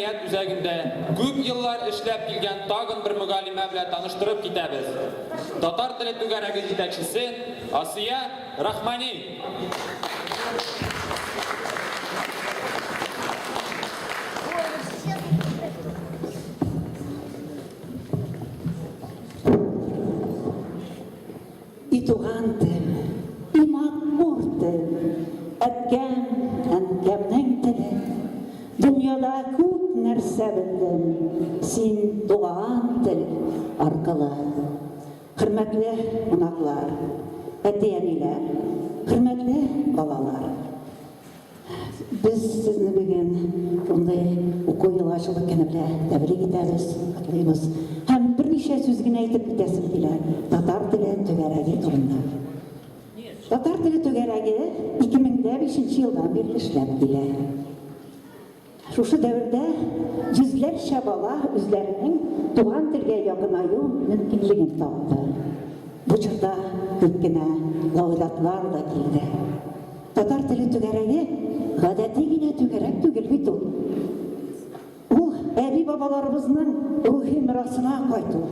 мәдәният үзәгендә күп еллар эшләп килгән тагын бер мөгаллимә белән таныштырып китәбез. Татар теле түгәрәге җитәкчесе Асия Рахмани. И туган тел, и матур тел, әткәм, әнкәмнең теле. Дөньяда күп нәрсә белдем, син туган тел аркылы. Хөрмәтле кунаклар, әти-әниләр, хөрмәтле балалар. Без сезне бүген ундай уку елы ачылу көне белән тәбрик итәбез, котлыйбыз. Һәм берничә сүз генә әйтеп китәсем килә татар теле түгәрәге турында. Татар теле түгәрәге 2005 елдан бирле эшләп килә. Шушы дәвердә йөзләрчә бала үзләренең туган телгә якынаю мөмкинлеген тапты. Бу чорда күп кенә лауреатлар да килде. Татар теле түгәрәге гадәти генә түгәрәк түгел бит ул. Ул әби-бабаларыбызның рухи мирасына кайту.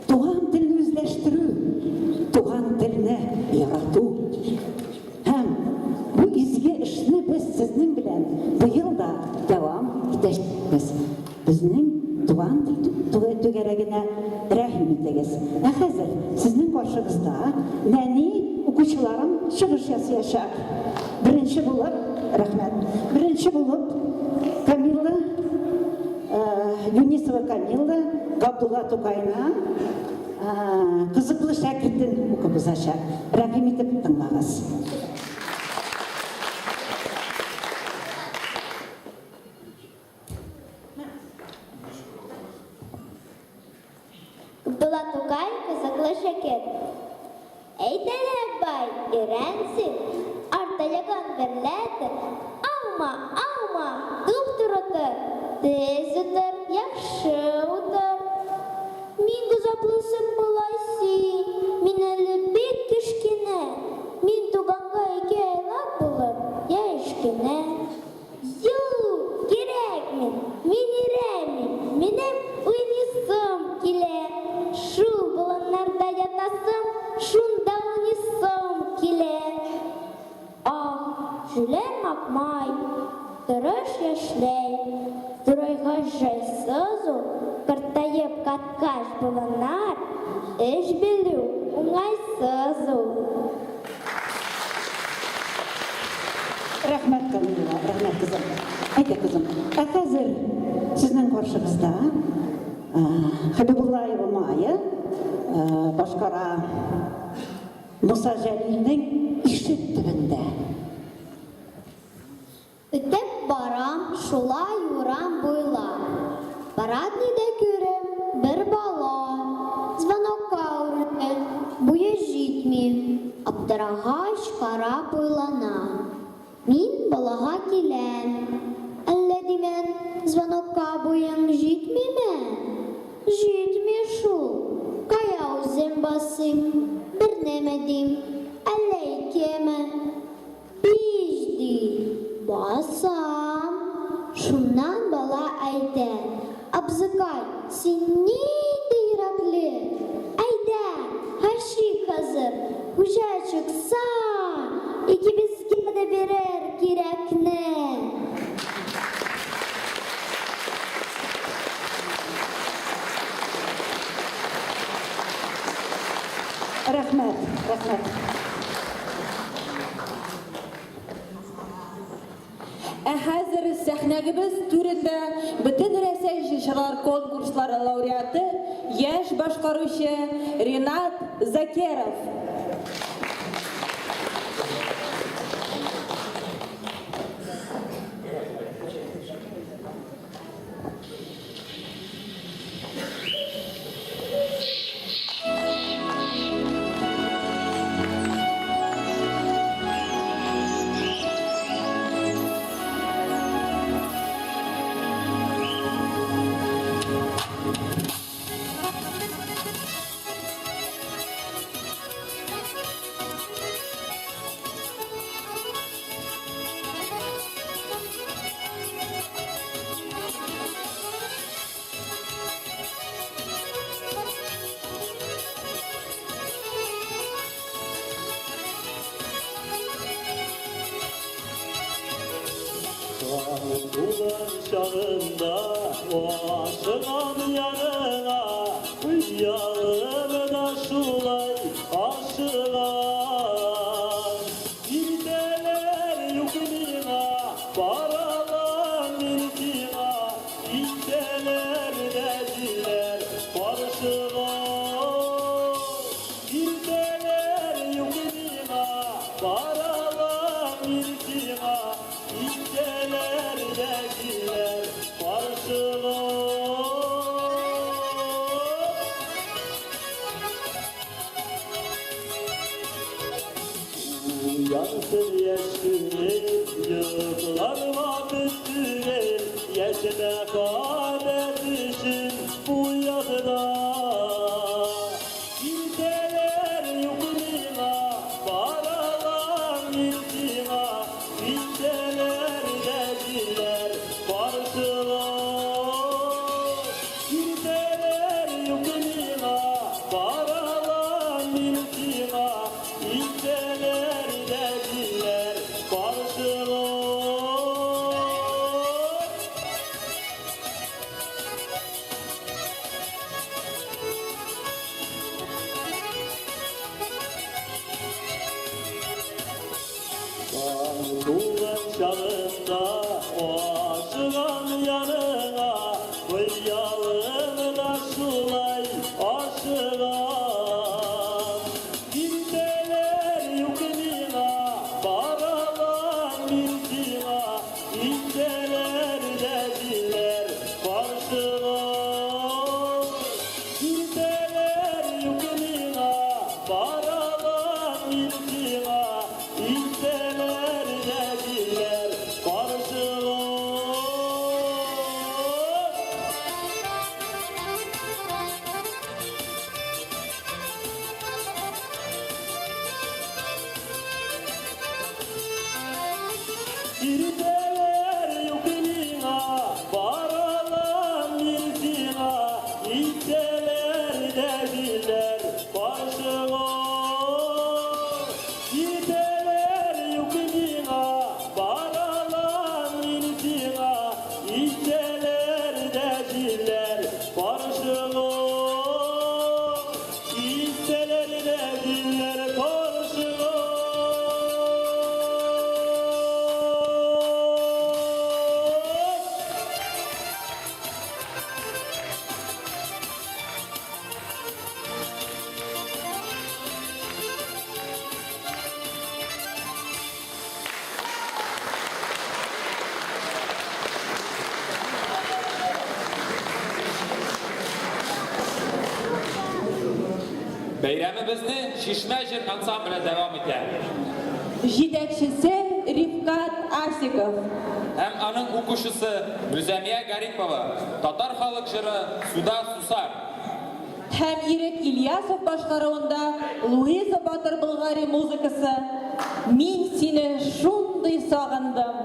Туган телне үзләштерү, туган телне ярату. Һәм бу изге эшне без сезнең белән быел да дәвам итәбез. Безнең туган тел түгәрәгенә рәхим итегез. Ә хәзер сезнең каршыгызда нәни укучыларым чыгыш ясаячак. Беренче булып, рәхмәт. Беренче булып Камилла Юнисова Камилла Габдулла Тукайна кызыклы шәкертен укып узачак. Рәхим итеп тыңлагыз. Габдулла Тукай кызыклы шәкерт. Әйтәләр бай, ирәнсин, арталяган берләтер. Алма, доктор утыр, тез утыр, яхшы утыр. Мин гызаплысым булай син, мин әле бик кечкенә. Мин туганга 2 айлап булыр, яшькенә. Юк, кирәкми, мин иремим, минем уйнысым килә. Шул болыннарда ятасым, шунда уйнысым килә. Жүләр макмай, тырыш яшьләй, турайга җайсыз ул, картаеп каткаш булганнар, эш белү уңайсыз ул. Рәхмәт, Камилла, рәхмәт кызым. Әйтә кызым, ә хәзер сезнең каршыгызда Хәбибуллаева Майя башкара Муса Җәлилнең ишек төбендә. Үтеп барам, шулай урам буйлап. Парадныйда күрем бер бала. Звонокка үрелгән, буе җитми. Аптырагач карап уйлана. Мин балага киләм. Әллә димен, звонокка буең җитмиме? Җитми шул. Кая үзем басыйм, бер нәмә дим. Әллә икеме? 5 ди. Басам. Шуннан бала әйтә. Абзыкай, син нинди йөрәкле? Әйдә, һәшик хәзер. Хуҗа чыкса, икебезгә дә бирер кирәкне. Рәхмәт, рәхмәт. Ә хәзер сәхнәгебез түрендә бөтен Рәсәй җырчылар конкурслары лауреаты яшь башкаручы Ринат Закеров. Tuğan şağında o aşığın yanına uyuyalım da şulay aşığın İldeler yukunina paralan milkina İldeler dediler barışığın İldeler yukunina paralan milkina İldeler dediler barışığın Yansın yeşilin yıklarıma büstüren Yeşile kadet için bu yazıda İldeler yukunina paralan milkina İldeler dediler barışığın İldeler yukunina paralan milkina İldeler dediler barışığın Tuğan şağında o aşığın yanına uyuyalım da şulay aşığın İldeler yukunina paralan milkina İldeler dediler barışığın İldeler yukunina paralan milkina İldeler dediler barışığın İldeler yukunina paralan milkina İldeler dediler barışığın İldeler yukunina paralan milkina İldeler dediler barışığın İldeler dediler barışığın Beyramimizni Şişmejir ansambli devam eder. Жетекшісі Рифкат Асиков. Hem anın okuşusu Müzemiye Garipova, Tatar halk jırı Suda Susar. Һәм Ирек Ильясов башкаруында Луиза Батыр Болгари музыкасы «Мин сине шундый сагындым».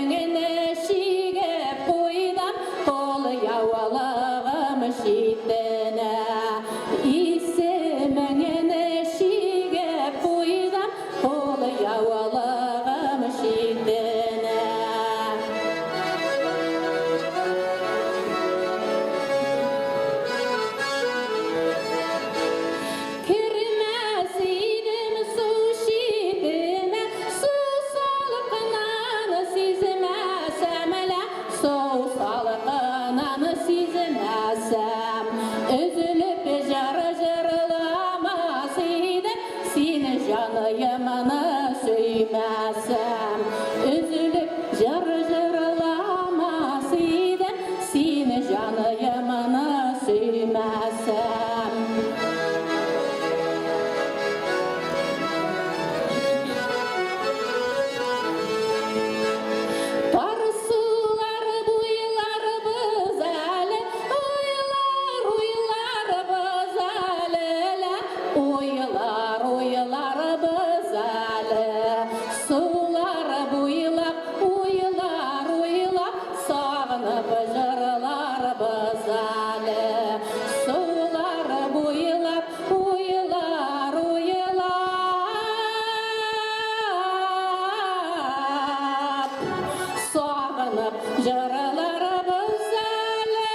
İsmini жаныйымыны сөймәсем, үзіліп жыр-жырламас едім, сені жаныйымыны сөймәсем. Тарсулар буйлар біз әлі, ойлар біз әлі, ойлар біз әлі. Сулар буйлап, ойлар, сағынып жырлар біз әлі. Сулар буйлап, ойлар, сағынып жырлар біз әлі.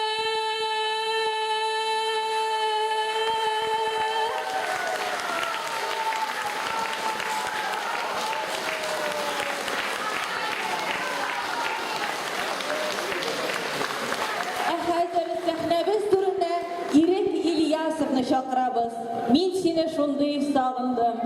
Қазір сәхнәбіз түріне Ирек Ильясовны шақырабыз. Мен сені шундай сағындым.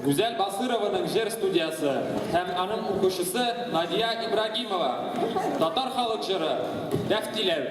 Гүзәл Басырованың жер студиясы һәм аның укучысы Надия Ибрагимова. Татар халык жыры Дәфтиләр.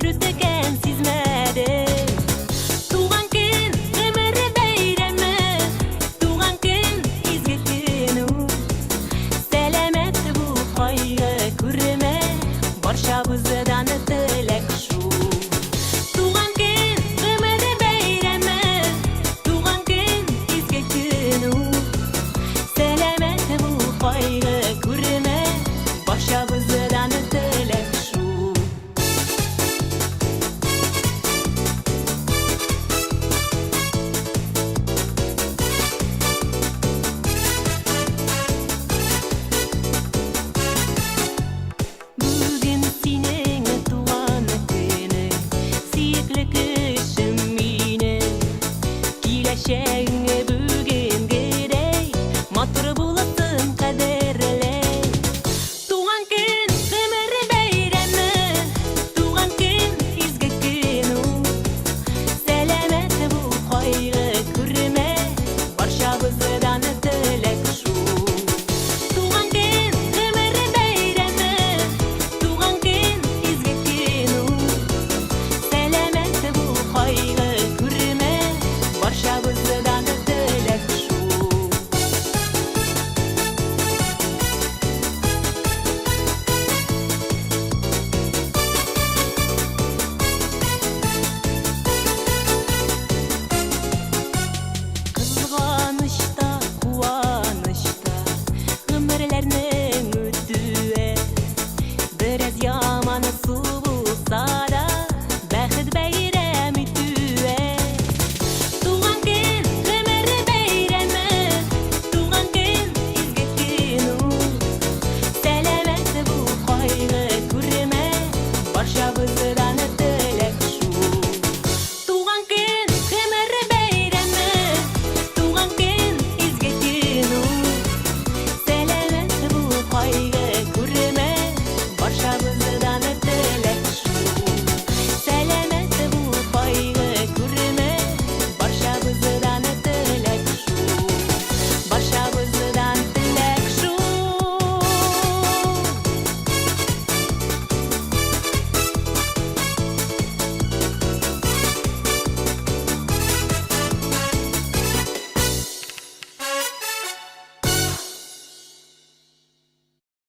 рүтеге